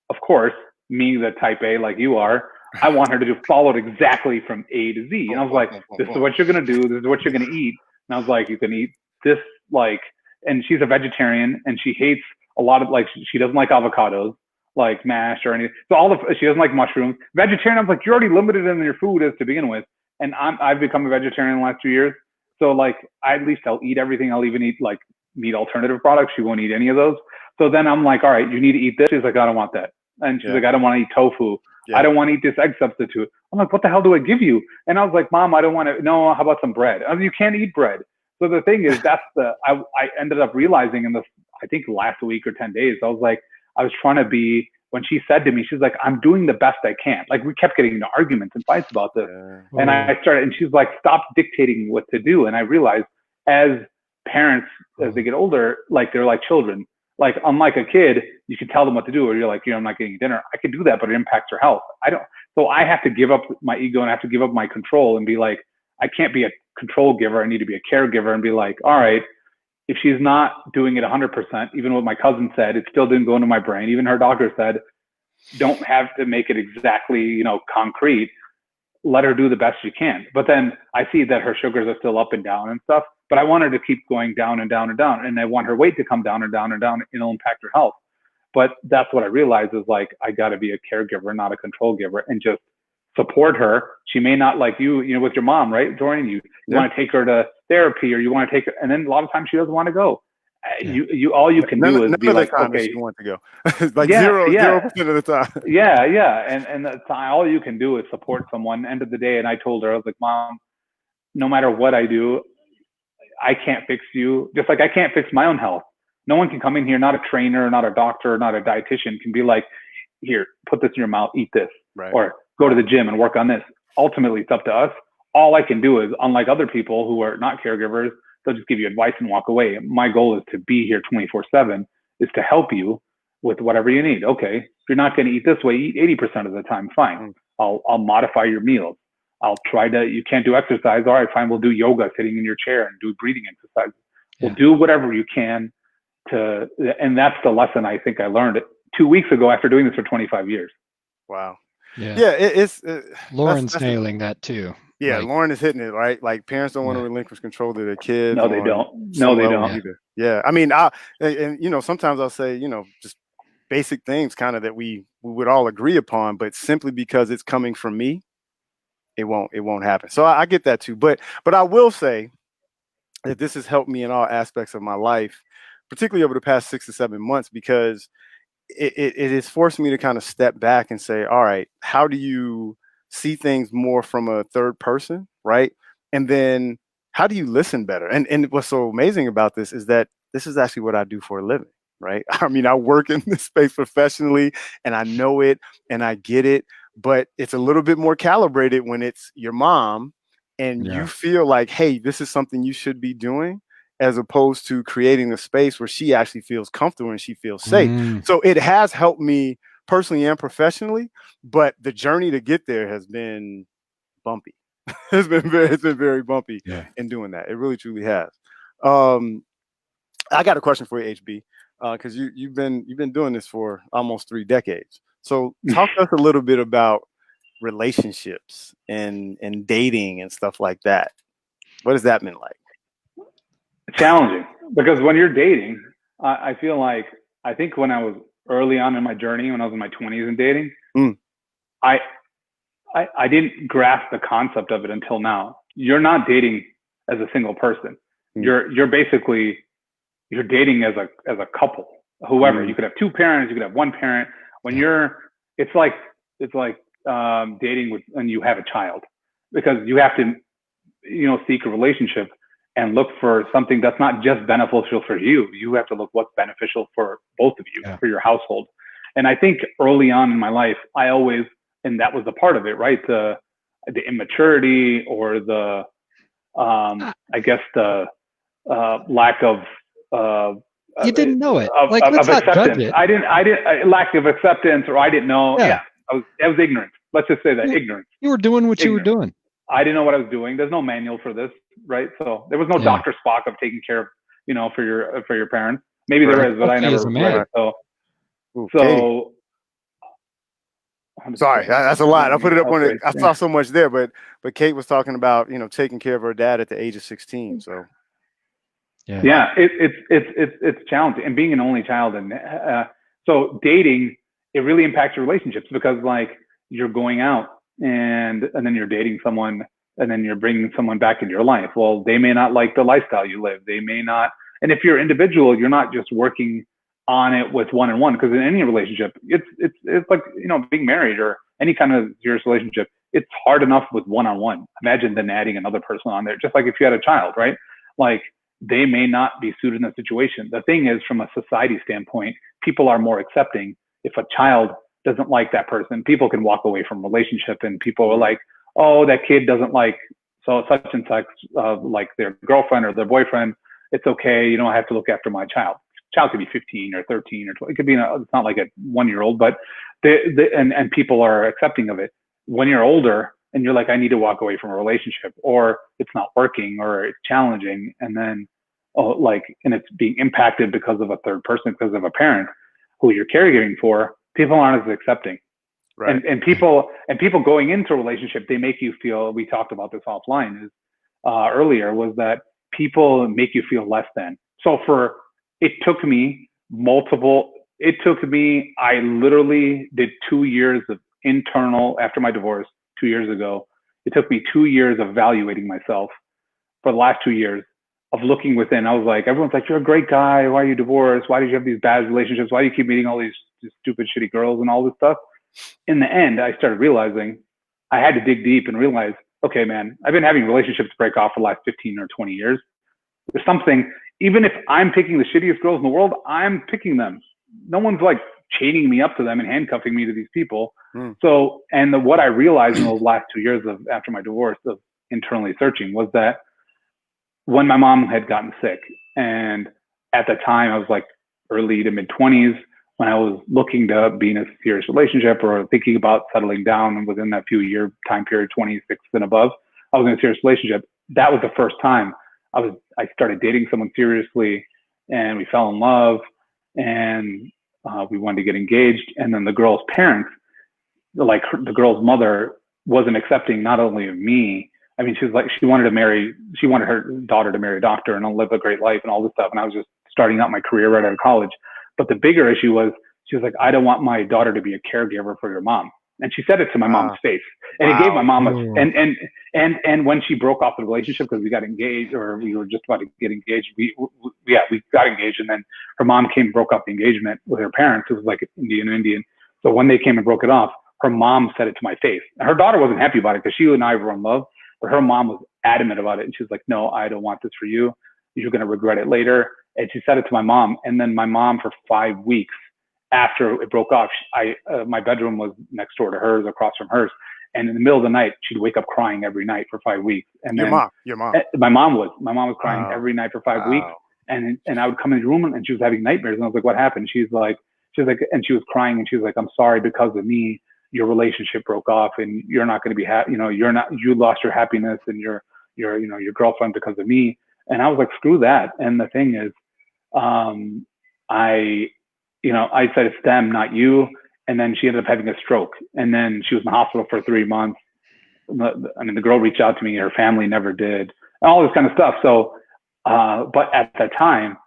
Of course, me, the type A, like you are, I want her to follow it exactly from A to Z. And I was like, this is what you're going to do. This is what you're going to eat. And I was like, you can eat this, like, and she's a vegetarian and she hates a lot of, like, she doesn't like avocados, like mash or anything. So she doesn't like mushrooms. Vegetarian, I was like, you're already limited in your food as to begin with. And I've become a vegetarian in the last 2 years. So like, at least I'll eat everything. I'll even eat like meat alternative products. She won't eat any of those. So then I'm like, all right, you need to eat this. She's like, I don't want that. And she's like, I don't want to eat tofu. I don't want to eat this egg substitute. I'm like, what the hell do I give you? And I was like, mom, I don't want to. No, how about some bread? I was like, you can't eat bread. So the thing is, I ended up realizing in I think last week or 10 days, I was like, I was trying to be, when she said to me, she's like, I'm doing the best I can. Like we kept getting into arguments and fights about this. And I started, and she's like, stop dictating what to do. And I realized as parents as they get older, like they're like children. Like unlike a kid, you can tell them what to do, or you're like, I'm not getting dinner. I can do that, but it impacts their health. So I have to give up my ego and I have to give up my control and be like, I can't be a control giver. I need to be a caregiver and be like, all right, if she's not doing it 100%, even what my cousin said, it still didn't go into my brain. Even her doctor said, don't have to make it exactly, concrete. Let her do the best she can. But then I see that her sugars are still up and down and stuff, but I want her to keep going down and down and down. And I want her weight to come down and down and down, and it'll impact her health. But that's what I realized is like, I got to be a caregiver, not a control giver, and just support her. She may not like you, with your mom, right, Torian? You want to take her to therapy, or you want to take her, and then a lot of times she doesn't want to go. Yeah. All you can do is be like, okay, she wants to go. Like 0% of the time. Yeah. And that's all you can do is support someone. End of the day, and I told her, I was like, Mom, no matter what I do, I can't fix you. Just like I can't fix my own health. No one can come in here, not a trainer, not a doctor, not a dietitian, can be like, here, put this in your mouth, eat this, right, or go to the gym and work on this. Ultimately, it's up to us. All I can do is, unlike other people who are not caregivers, they'll just give you advice and walk away. My goal is to be here 24/7, is to help you with whatever you need. Okay, if you're not going to eat this way, eat 80% of the time. Fine. I'll modify your meals. I'll try to, you can't do exercise. All right, fine. We'll do yoga sitting in your chair and do breathing exercises. We'll do whatever you can and that's the lesson I think I learned 2 weeks ago after doing this for 25 years. Wow. Yeah. Lauren's nailing that too. Yeah, Lauren is hitting it, right? Like parents don't want to relinquish control to their kids. No, they don't. No, they don't either. Yeah. I mean, sometimes I'll say, just basic things kind of that we would all agree upon, but simply because it's coming from me, it won't happen. So I get that too. But I will say that this has helped me in all aspects of my life, particularly over the past 6 to 7 months, because it has forced me to kind of step back and say, all right, how do you see things more from a third person, right? And then how do you listen better? And what's so amazing about this is that this is actually what I do for a living, right? I mean, I work in this space professionally and I know it and I get it, but it's a little bit more calibrated when it's your mom and you feel like, hey, this is something you should be doing, as opposed to creating a space where she actually feels comfortable and she feels safe. So it has helped me personally and professionally, but the journey to get there has been bumpy. It's been very bumpy in doing that. It really truly has. I got a question for you, HB, because you've been doing this for almost 3 decades. So talk to us a little bit about relationships and dating and stuff like that. What has that been like? Challenging, because when you're dating, I feel like, I think when I was early on in my journey, when I was in my 20s and dating, I didn't grasp the concept of it until now. You're not dating as a single person. You're basically, you're dating as a couple, whoever. You could have 2 parents, you could have 1 parent. When it's like dating when you have a child, because you have to, seek a relationship and look for something that's not just beneficial for you. You have to look what's beneficial for both of you, for your household. And I think early on in my life, and that was a part of it, right? The immaturity, or the, I guess the lack of, you didn't know it. Of acceptance. I didn't lack of acceptance, or I didn't know. I was ignorant. Let's just say that, ignorance. You were doing what you were doing. I didn't know what I was doing. There's no manual for this, right? So there was no Dr. Spock of taking care of, for your parents. Maybe there is, but I never read it. So sorry, that's a lot. I put it up on it. I saw so much there, but Kate was talking about, taking care of her dad at the age of 16. So it's challenging, and being an only child, and so dating, it really impacts your relationships, because like you're going out and then you're dating someone, and then you're bringing someone back into your life. Well, they may not like the lifestyle you live. They may not. And if you're individual, you're not just working on it with one-on-one, because in any relationship, it's like, being married or any kind of serious relationship, it's hard enough with one-on-one. Imagine then adding another person on there. Just like if you had a child, right? Like, they may not be suited in the situation. The thing is, from a society standpoint, people are more accepting. If a child doesn't like that person, people can walk away from relationship, and people are like, oh, that kid doesn't like such and such, like their girlfriend or their boyfriend. it's okay. You don't have to look after my child. Child could be 15 or 13 or 12. It could be, it's not like a 1-year-old, but and people are accepting of it. When you're older and you're like, I need to walk away from a relationship, or it's not working, or it's challenging, and then and it's being impacted because of a third person, because of a parent who you're caregiving for, people aren't as accepting. Right. And people going into a relationship, they make you feel, we talked about this offline earlier, was that people make you feel less than. So I literally did 2 years of internal, after my divorce 2 years ago, it took me 2 years of evaluating myself for the last 2 years of looking within. I was like, everyone's like, you're a great guy. Why are you divorced? Why did you have these bad relationships? Why do you keep meeting all these stupid, shitty girls and all this stuff? In the end, I started realizing I had to dig deep and realize, okay, man, I've been having relationships break off for the last 15 or 20 years. There's something, even if I'm picking the shittiest girls in the world, I'm picking them. No one's like chaining me up to them and handcuffing me to these people. So, what I realized in those last 2 years after my divorce of internally searching was that when my mom had gotten sick, and at the time I was like early to mid 20s, when I was looking to be in a serious relationship or thinking about settling down, and within that few year time period, 26 and above, I was in a serious relationship. That was the first time I started dating someone seriously, and we fell in love, and we wanted to get engaged. And then the girl's parents, like the girl's mother, wasn't accepting not only of me. I mean, she wanted her daughter to marry a doctor and live a great life and all this stuff. And I was just starting out my career right out of college. But the bigger issue was, she was like, I don't want my daughter to be a caregiver for your mom. And she said it to my mom's face. And it gave my mom and when she broke off the relationship, because we got engaged, or we were just about to get engaged, we got engaged, and then her mom came and broke off the engagement with her parents. It was like Indian. So when they came and broke it off, her mom said it to my face. And her daughter wasn't happy about it, because she and I were in love, but her mom was adamant about it. And she was like, no, I don't want this for you. You're going to regret it later. And she said it to my mom. And then my mom, for 5 weeks after it broke off, my bedroom was next door to hers, across from hers. And in the middle of the night, she'd wake up crying every night for 5 weeks. And your mom. My mom was crying every night for 5 weeks. And I would come in the room, and she was having nightmares. And I was like, what happened? She's like, and she was crying, and she was like, I'm sorry, because of me, your relationship broke off, and you're not going to be happy. You lost your happiness and your girlfriend because of me. And I was like, screw that. And the thing is, I said, it's them, not you. And then she ended up having a stroke, and then she was in the hospital for 3 months. I mean, the girl reached out to me, her family never did, all this kind of stuff. So, but at the time,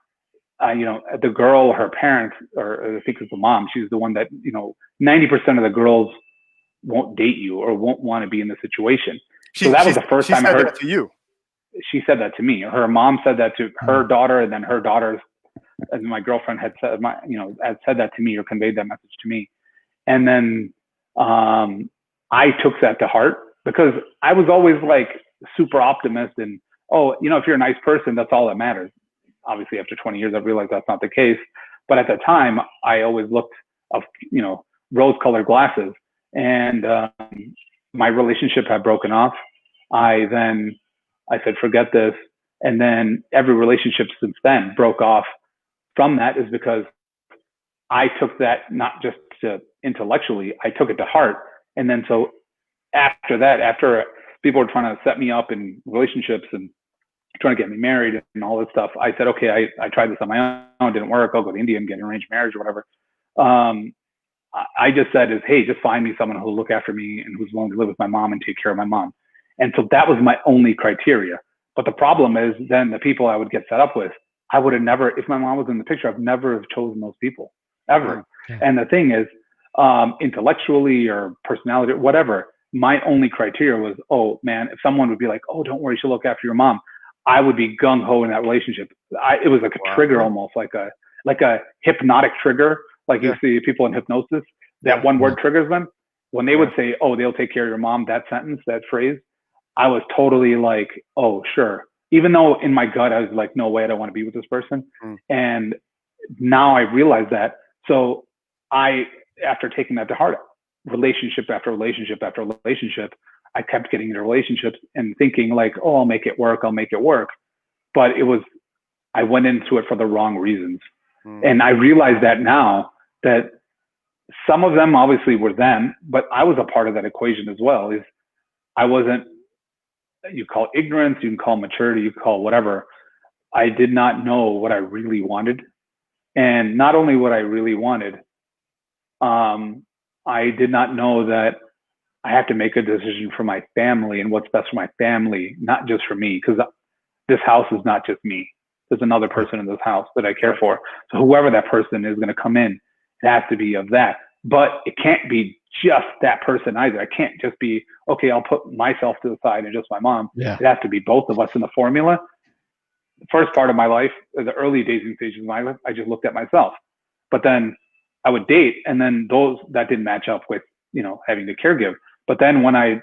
the girl, her parents, or I think it's the mom, she's the one that, 90% of the girls won't date you or won't want to be in the situation. So that was the first time I heard that to you. She said that to me. Her mom said that to her daughter, and then her daughter's, and my girlfriend had said, had said that to me, or conveyed that message to me. And then I took that to heart, because I was always like super optimist, and if you're a nice person, that's all that matters. Obviously, after 20 years, I've realized that's not the case. But at the time, I always looked of rose-colored glasses, and my relationship had broken off. I said, forget this. And then every relationship since then broke off from that, is because I took that not just intellectually, I took it to heart. And then so after that, after people were trying to set me up in relationships and trying to get me married and all this stuff, I said, okay, I tried this on my own, it didn't work. I'll go to India and get an arranged marriage or whatever. I just said, hey, just find me someone who'll look after me and who's willing to live with my mom and take care of my mom. And so that was my only criteria. But the problem is, then the people I would get set up with, I would have never, if my mom was in the picture, I've never have chosen those people, ever. Okay. And the thing is, intellectually or personality or whatever, my only criteria was, oh man, if someone would be like, oh, don't worry, she'll look after your mom, I would be gung-ho in that relationship. It was like a trigger, almost like a hypnotic trigger. Like you see people in hypnosis, that one word triggers them. When they would say, oh, they'll take care of your mom, that sentence, that phrase, I was totally like, oh, sure. Even though in my gut, I was like, no way, I don't want to be with this person. And now I realize that. So after taking that to heart, relationship after relationship after relationship, I kept getting into relationships and thinking like, oh, I'll make it work. But it was I went into it for the wrong reasons. And I realize that now, that some of them obviously were them, but I was a part of that equation as well. Is I wasn't, you call it ignorance, you can call maturity, you can call whatever. I did not know what I really wanted. And not only what I really wanted, I did not know that I have to make a decision for my family and what's best for my family, not just for me, because this house is not just me. There's another person in this house that I care for. So whoever that person is going to come in, it has to be of that. But it can't be just that person either. I can't just be, okay, I'll put myself to the side and just my mom. Yeah. It has to be both of us in the formula. The first part of my life, the early dating stages of my life, I just looked at myself. But then I would date, and then that didn't match up with, having to caregive. But then when I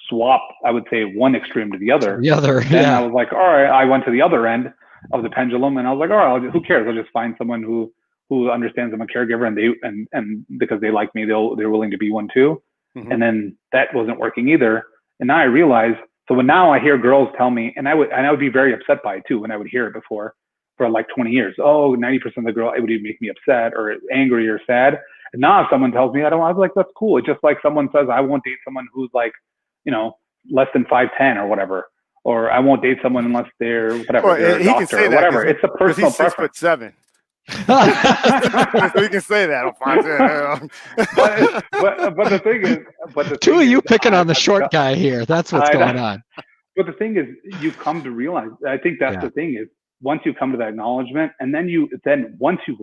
swapped, I would say, one extreme to the other, then I was like, all right, I went to the other end of the pendulum, and I was like, all right, who cares? I'll just find someone who understands I'm a caregiver, and because they like me, they're willing to be one too. Mm-hmm. And then that wasn't working either. And now I realize, so when now I hear girls tell me, and I would be very upset by it too when I would hear it before for like 20 years. Oh, 90% of the girl, it would even make me upset or angry or sad. And now if someone tells me I was like, that's cool. It's just like someone says, I won't date someone who's like, less than 5'10" or whatever. Or I won't date someone unless they're whatever, well, they're a doctor or whatever. It's a personal preference. He's 6'7". So you can say that. But the thing is, two of you picking on the short guy here. That's what's going on. But the thing is, you come to realize. I think that's the thing is, once you come to that acknowledgement, and then once you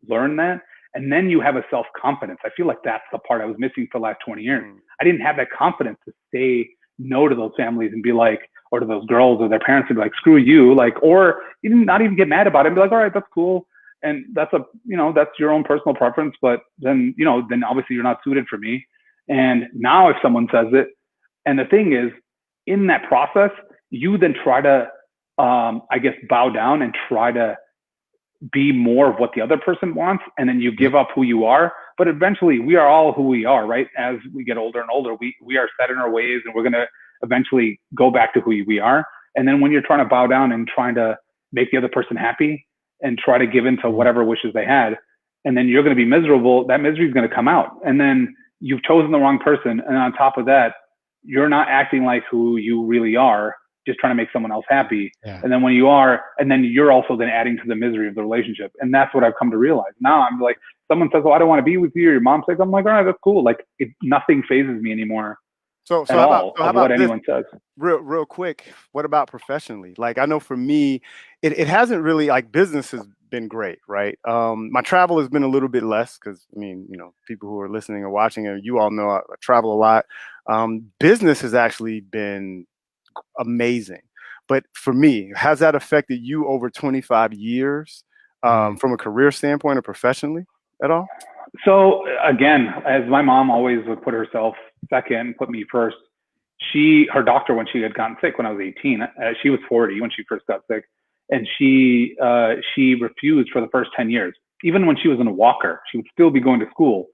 learn that, and then you have a self-confidence. I feel like that's the part I was missing for the last 20 years. I didn't have that confidence to say no to those families and be like, or to those girls or their parents and be like, screw you, or even not even get mad about it and be like, all right, that's cool. And that's that's your own personal preference. But then, then obviously you're not suited for me. And now if someone says it, and the thing is, in that process, you then try to, I guess, bow down and try to be more of what the other person wants. And then you give up who you are. But eventually we are all who we are, right? As we get older and older, we are set in our ways, and we're going to eventually go back to who we are. And then when you're trying to bow down and trying to make the other person happy and try to give into whatever wishes they had, and then you're going to be miserable, that misery is going to come out. And then you've chosen the wrong person. And on top of that, you're not acting like who you really are, just trying to make someone else happy. Yeah. And then when you are, and then you're also then adding to the misery of the relationship. And that's what I've come to realize. Now I'm like, someone says, oh, I don't want to be with you, or your mom says, I'm like, all right, that's cool. Nothing phases me anymore. So how about what anyone says. Real quick, what about professionally? I know for me, it hasn't really, business has been great, right? My travel has been a little bit less because, people who are listening or watching, and you all know I travel a lot. Business has actually been amazing. But for me, has that affected you over 25 years from a career standpoint or professionally at all? So again, as my mom always would put herself second, put me first. Her doctor, when she had gotten sick when I was 18, she was 40 when she first got sick, and she refused for the first 10 years. Even when she was in a walker, she would still be going to school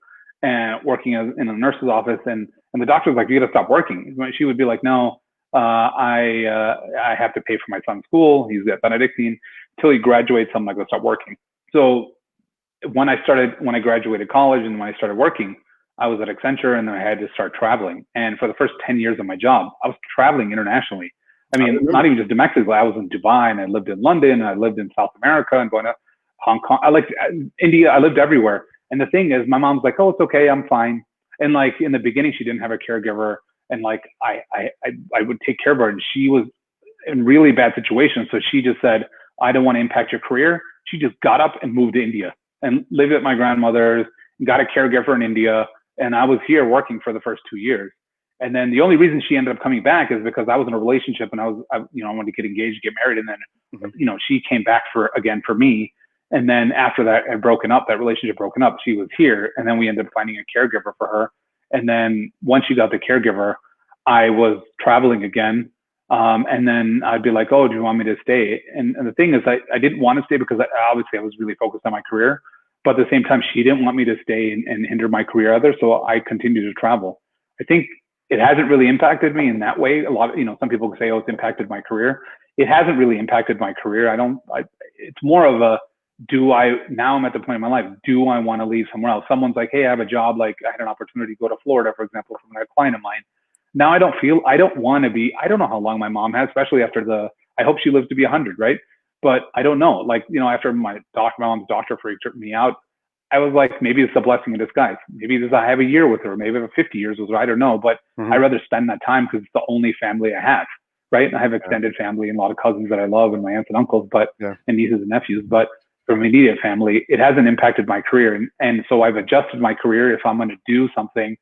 and working in a nurse's office. And the doctor was like, you got to stop working. She would be like, no, I have to pay for my son's school. He's at Benedictine until he graduates. I'm like, let's stop working. So when I graduated college and when I started working, I was at Accenture, and then I had to start traveling. And for the first 10 years of my job, I was traveling internationally. I mean, not even just domestically. I was in Dubai, and I lived in London, and I lived in South America, and going to Hong Kong. I liked India. I lived everywhere. And the thing is, my mom's like, oh, it's okay, I'm fine. And in the beginning, she didn't have a caregiver, and I would take care of her, and she was in really bad situations. So she just said, I don't want to impact your career. She just got up and moved to India and lived at my grandmother's, got a caregiver in India. And I was here working for the first 2 years. And then the only reason she ended up coming back is because I was in a relationship, and I wanted to get engaged, get married. And then, she came back for me. And then after that that relationship broken up, she was here. And then we ended up finding a caregiver for her. And then once she got the caregiver, I was traveling again. And then I'd be like, oh, do you want me to stay? And the thing is, I didn't want to stay because obviously I was really focused on my career. But at the same time, she didn't want me to stay and hinder my career either. So I continued to travel. I think it hasn't really impacted me in that way. A lot of, some people say, oh, it's impacted my career. it hasn't really impacted my career. It's more of a, now I'm at the point in my life, do I want to leave somewhere else? Someone's like, hey, I have a job. Like I had an opportunity to go to Florida, for example, from a client of mine. Now I don't want to be, I don't know how long my mom has, especially after I hope she lives to be 100, right? But I don't know, like, after my mom's doctor freaked me out, I was like, maybe it's a blessing in disguise. Maybe I have a year with her, maybe I have 50 years with her, I don't know. But I'd rather spend that time because it's the only family I have, right? And I have extended family and a lot of cousins that I love and my aunts and uncles, and nieces and nephews. But for my immediate family, it hasn't impacted my career. And so I've adjusted my career. If I'm going to do something,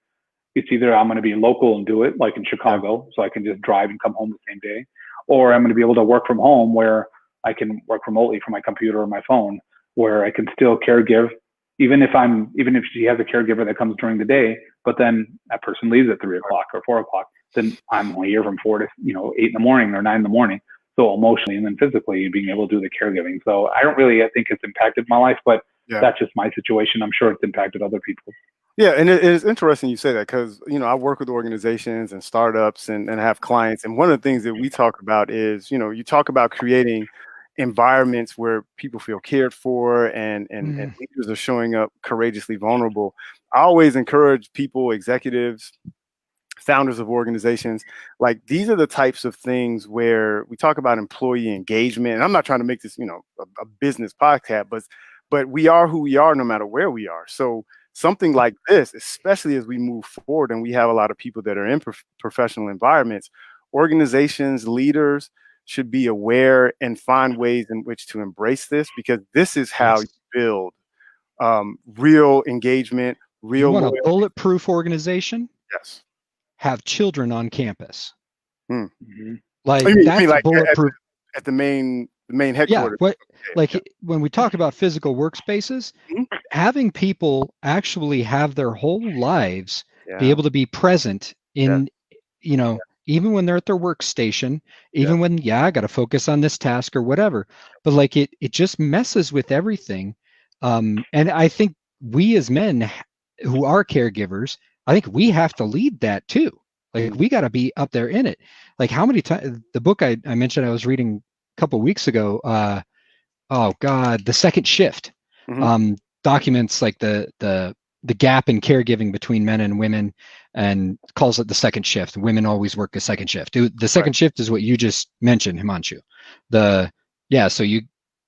it's either I'm going to be local and do it, like in Chicago, so I can just drive and come home the same day, or I'm going to be able to work from home where I can work remotely from my computer or my phone, where I can still caregive, even if she has a caregiver that comes during the day, but then that person leaves at 3 o'clock or 4 o'clock, then I'm only here from 4 to 8 in the morning or 9 in the morning. So emotionally and then physically being able to do the caregiving. So I think it's impacted my life, but that's just my situation. I'm sure it's impacted other people. Yeah, and it's interesting you say that because, I work with organizations and startups and have clients. And one of the things that we talk about is, you talk about creating environments where people feel cared for and leaders are showing up courageously vulnerable. I always encourage people, executives, founders of organizations, like these are the types of things where we talk about employee engagement. And I'm not trying to make this, a business podcast, but we are who we are no matter where we are. So something like this, especially as we move forward and we have a lot of people that are in professional environments, organizations, leaders should be aware and find ways in which to embrace this, because this is how you build real engagement, real. You want a bulletproof organization? Yes. Have children on campus. Mm-hmm. Like that's like bulletproof at the main headquarters. Yeah, when we talk about physical workspaces, having people actually have their whole lives be able to be present in, even when they're at their workstation, even when, I got to focus on this task or whatever, but like it just messes with everything. And I think we as men who are caregivers, I think we have to lead that too. Like we got to be up there in it. Like how many times, the book I mentioned I was reading a couple of weeks ago, The Second Shift, documents like the gap in caregiving between men and women and calls it the second shift. Women always work a second shift. The second shift is what you just mentioned, Hemanshu. So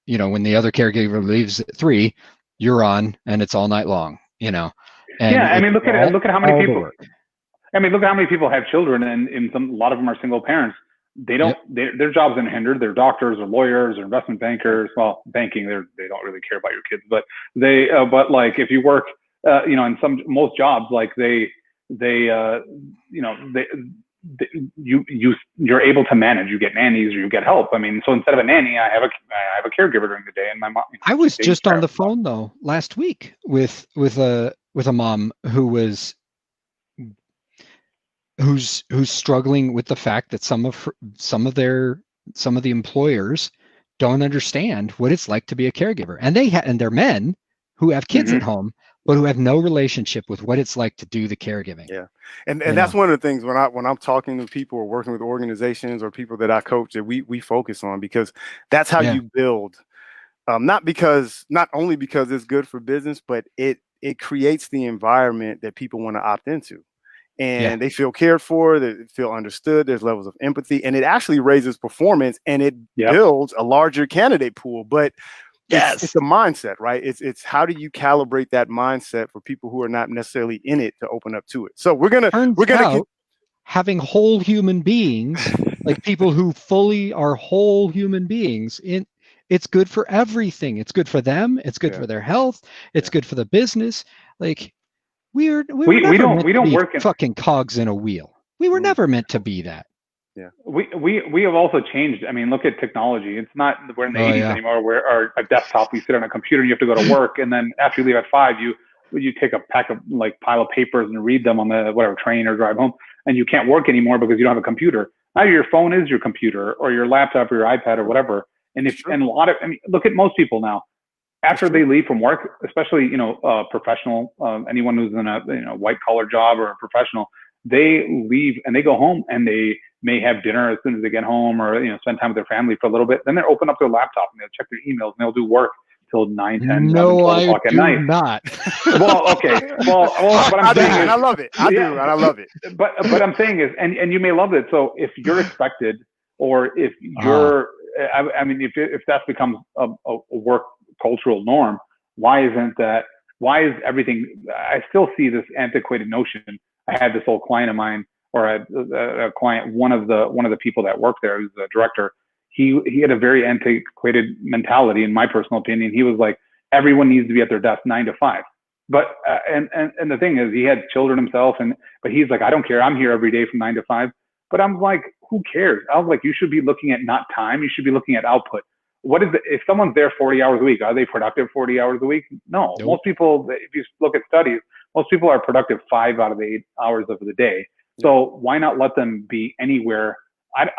when the other caregiver leaves at 3, you're on and it's all night long, And look at how many people. Look at how many people have children, and a lot of them are single parents. They don't. Their jobs aren't hindered. They're doctors or lawyers or investment bankers. Well, banking, they don't really care about your kids, but they. But like if you work, in most jobs, like you're able to manage. You get nannies or you get help. So instead of a nanny, I have a caregiver during the day, and my mom. I was just on the phone though last week with a mom who's struggling with the fact that some of the employers don't understand what it's like to be a caregiver, and they're men who have kids at home, but who have no relationship with what it's like to do the caregiving. Yeah, and that's one of the things when I'm talking to people or working with organizations or people that I coach that we focus on, because that's how you build. Not only because it's good for business, but it creates the environment that people want to opt into. And they feel cared for, they feel understood, there's levels of empathy, and it actually raises performance and it builds a larger candidate pool. But it's a mindset, right? It's how do you calibrate that mindset for people who are not necessarily in it to open up to it. So we're gonna having whole human beings, like people who fully are whole human beings, it's good for everything. It's good for them, it's good for their health, it's good for the business. Like we don't work in fucking cogs in a wheel. We were never meant to be that. Yeah. We have also changed. Look at technology. It's not we're in the 80s anymore where a desktop, you sit on a computer, you have to go to work, and then after you leave at 5, you take a pile of papers and read them on the train or drive home, and you can't work anymore because you don't have a computer. Now your phone is your computer or your laptop or your iPad or whatever. And look at most people now. After they leave from work, especially professional, anyone who's in a white collar job or a professional, they leave and they go home and they may have dinner as soon as they get home, or, you know, spend time with their family for a little bit. Then they open up their laptop and they'll check their emails and they'll do work till 9, 10, 11, 12 o'clock at night. Not. Well, okay. Well, what I'm saying is, and I love it. I do, and I love it. But I'm saying is, and you may love it. So if you're expected, or if you're, I mean, if that becomes a work cultural norm, why is everything? I still see this antiquated notion. I had this old client of mine, or a client, one of the people that worked there, who's the director. He had a very antiquated mentality, in my personal opinion. He was like, everyone needs to be at their desk 9 to 5. But and the thing is, he had children himself, but he's like, I don't care. I'm here every day from 9 to 5. But I'm like, who cares? I was like, you should be looking at not time. You should be looking at output. If someone's there 40 hours a week, are they productive 40 hours a week? No. Nope. Most people, if you look at studies, most people are productive 5 out of the 8 hours of the day. So why not let them be anywhere?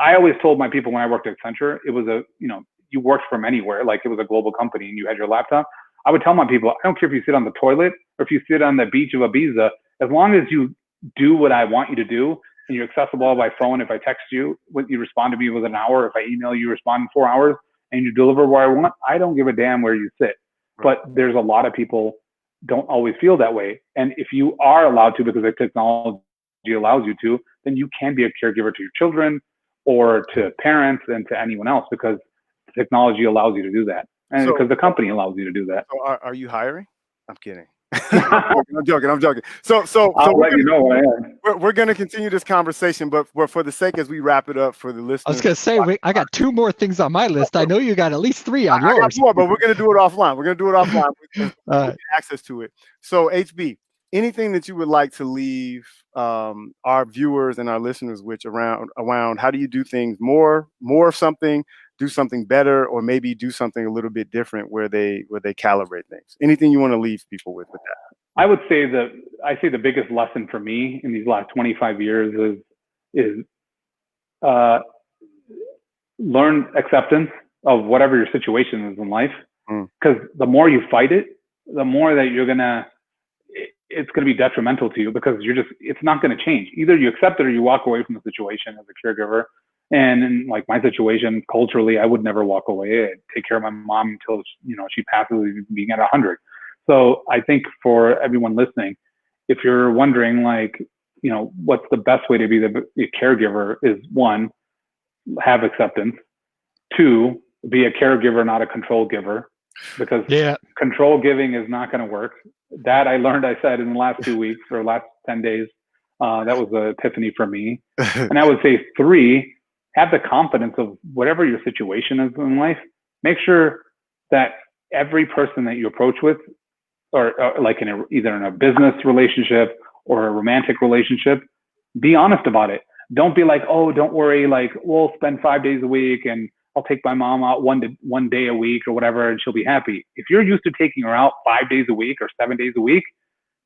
I always told my people when I worked at Accenture, it was you worked from anywhere, like it was a global company and you had your laptop. I would tell my people, I don't care if you sit on the toilet or if you sit on the beach of Ibiza, as long as you do what I want you to do and you're accessible by phone. If I text you, you respond to me within an hour. If I email you, respond in 4 hours, and you deliver where I want, I don't give a damn where you sit. But there's a lot of people don't always feel that way. And if you are allowed to, because the technology allows you to, then you can be a caregiver to your children or to parents and to anyone else, because technology allows you to do that. And because the company allows you to do that. So are you hiring? I'm kidding. I'm joking. So I'll let you know when I am. We're going to continue this conversation, but for the sake, as we wrap it up for the listeners. I was going to say, I got 2 more things on my list. I know you got at least 3 on yours. I got more, but we're going to do it offline. With access to it. So HB, anything that you would like to leave our viewers and our listeners with around how do you do things more of something, do something better, or maybe do something a little bit different where they calibrate things? Anything you want to leave people with that? I would say the biggest lesson for me in these last 25 years is learn acceptance of whatever your situation is in life. Because the more you fight it, the more that it's going to be detrimental to you, because it's not going to change. Either you accept it or you walk away from the situation as a caregiver. And in like my situation, culturally, I would never walk away. I'd take care of my mom until she passes, being at 100. So I think for everyone listening, if you're wondering, what's the best way to be a caregiver, is 1, have acceptance. 2, be a caregiver, not a control giver, because control giving is not going to work. That I said in the last 2 weeks or last 10 days. That was an epiphany for me. And I would say 3, have the confidence of whatever your situation is in life. Make sure that every person that you approach with, or like either in a business relationship or a romantic relationship, be honest about it. Don't be like, oh, don't worry, like we'll spend 5 days a week and I'll take my mom out one day a week or whatever, and she'll be happy. If you're used to taking her out 5 days a week or 7 days a week,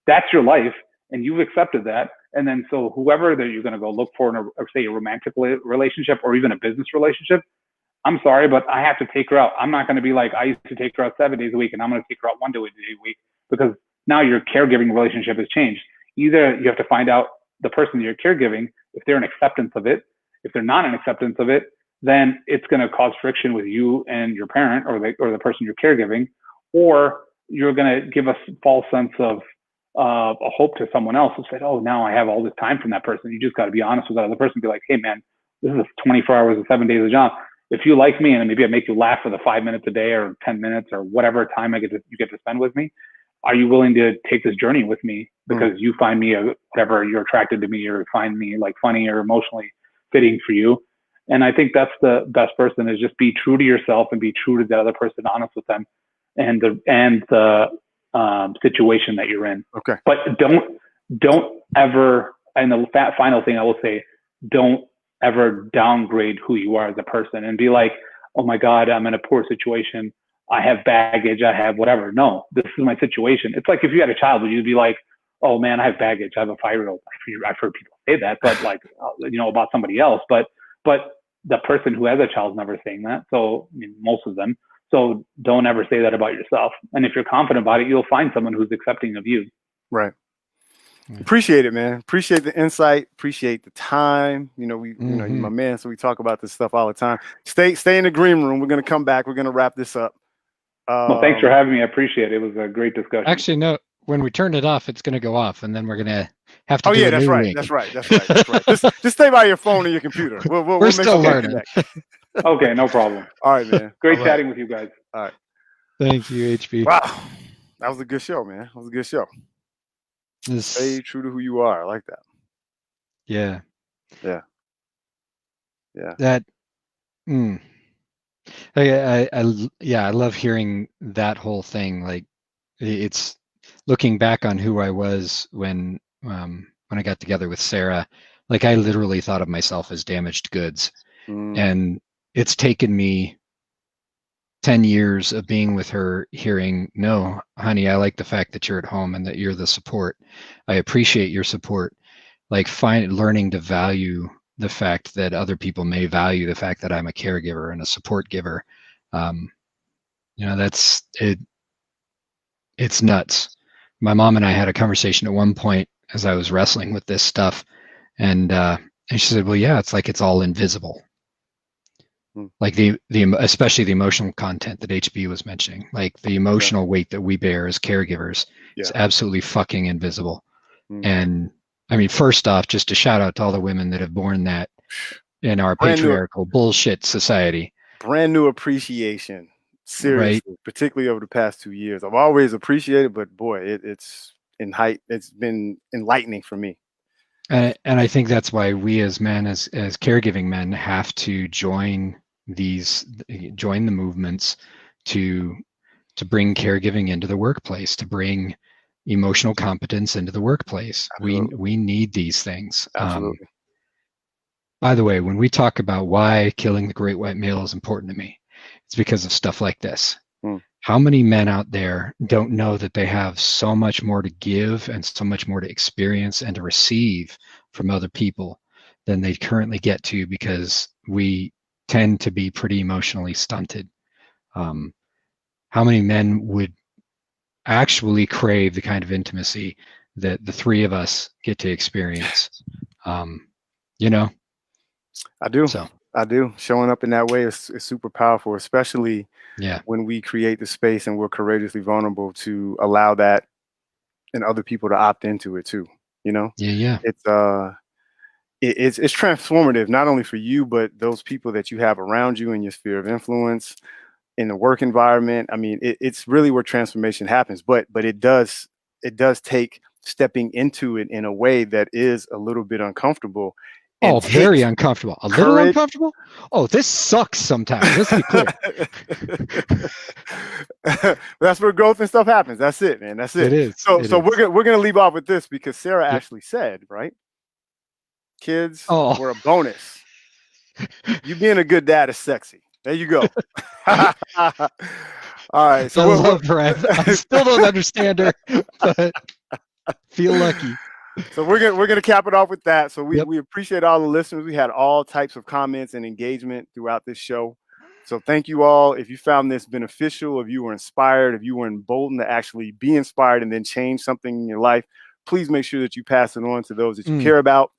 that's your life, and you've accepted that. And then so whoever that you're going to go look for in say a romantic relationship or even a business relationship, I'm sorry, but I have to take her out. I'm not going to be like, I used to take her out 7 days a week and I'm going to take her out 1 day a week, because now your caregiving relationship has changed. Either you have to find out the person you're caregiving, if they're in acceptance of it. If they're not in acceptance of it, then it's going to cause friction with you and your parent or the person you're caregiving, or you're going to give a false sense of a hope to someone else who said, oh, now I have all this time from that person. You just got to be honest with that other person. Be like, hey man, this is 24 hours and 7 days of job. If you like me and maybe I make you laugh for the 5 minutes a day or 10 minutes or whatever time you get to spend with me, are you willing to take this journey with me? Because you find me whatever, you're attracted to me, or find me like funny or emotionally fitting for you. And I think that's the best person, is just be true to yourself and be true to the other person, honest with them and the situation that you're in. Okay. But don't ever, and the final thing I will say, don't ever downgrade who you are as a person and be like, oh my God, I'm in a poor situation. I have baggage. I have whatever. No, this is my situation. It's like if you had a child, would you be like, oh man, I have baggage. I have a 5-year-old. I've heard people say that, but like, about somebody else. But the person who has a child is never saying that. So most of them. So don't ever say that about yourself. And if you're confident about it, you'll find someone who's accepting of you. Right. Appreciate it, man. Appreciate the insight. Appreciate the time. You know, you know, you're my man, so we talk about this stuff all the time. Stay in the green room. We're gonna come back. We're gonna wrap this up. Well, thanks for having me. I appreciate it. It was a great discussion. Actually, no. When we turn it off, it's gonna go off, and then we're gonna have to. That's right. That's right. Just stay by your phone or your computer. We're still learning. Okay, no problem. All right, man. Great chatting with you guys. All right. Thank you, HB. Wow, that was a good show, man. That was a good show. Stay true to who you are. I like that. Yeah. That. I love hearing that whole thing. Like, it's looking back on who I was when I got together with Sarah. Like, I literally thought of myself as damaged goods, and it's taken me 10 years of being with her, hearing, no, honey, I like the fact that you're at home and that you're the support. I appreciate your support. Like, learning to value the fact that other people may value the fact that I'm a caregiver and a support giver. That's it. It's nuts. My mom and I had a conversation at one point as I was wrestling with this stuff, and she said, well, yeah, it's like it's all invisible. Like especially the emotional content that HB was mentioning, like the emotional weight that we bear as caregivers is absolutely fucking invisible. And I mean, first off, just a shout out to all the women that have borne that in our patriarchal bullshit society. Brand new appreciation, seriously, right? Particularly over the past 2 years. I've always appreciated, but boy, it's been enlightening for me. And I think that's why we as men, as caregiving men, have to join the movements to bring caregiving into the workplace, to bring emotional competence into the workplace. Absolutely. We need these things. Absolutely. By the way, when we talk about why killing the great white male is important to me, it's because of stuff like this. How many men out there don't know that they have so much more to give and so much more to experience and to receive from other people than they currently get to, because we tend to be pretty emotionally stunted? How many men would actually crave the kind of intimacy that the three of us get to experience? I do. I do. Showing up in that way is super powerful, especially when we create the space and we're courageously vulnerable to allow that and other people to opt into it too. It's transformative, not only for you, but those people that you have around you in your sphere of influence, in the work environment. I mean, it's really where transformation happens, but it does take stepping into it in a way that is a little bit uncomfortable. Oh, very uncomfortable. A little uncomfortable? Oh, this sucks sometimes. Let's be clear. That's where growth and stuff happens. That's it, man. That's it. It is. So we're gonna leave off with this, because Sarah actually said, right? Kids were a bonus. You being a good dad is sexy. There you go. All right. So I love her. I still don't understand her, but feel lucky. So we're gonna cap it off with that. So we appreciate all the listeners. We had all types of comments and engagement throughout this show. So thank you all. If you found this beneficial, if you were inspired, if you were emboldened to actually be inspired and then change something in your life, please make sure that you pass it on to those that you care about,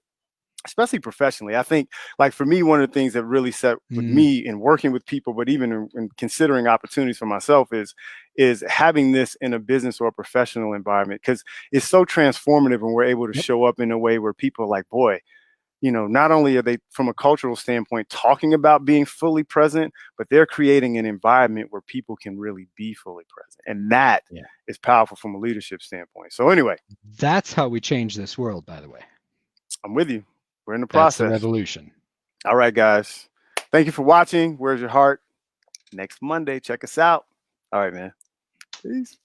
especially professionally. I think, like, for me, one of the things that really set with me in working with people, but even in considering opportunities for myself, is having this in a business or a professional environment, because it's so transformative when we're able to show up in a way where people are like, boy, not only are they from a cultural standpoint talking about being fully present, but they're creating an environment where people can really be fully present. And that is powerful from a leadership standpoint. So anyway, that's how we change this world, by the way. I'm with you. We're in the process. That's the revolution. All right, guys. Thank you for watching. Where's Your Heart? Next Monday. Check us out. All right, man. Peace.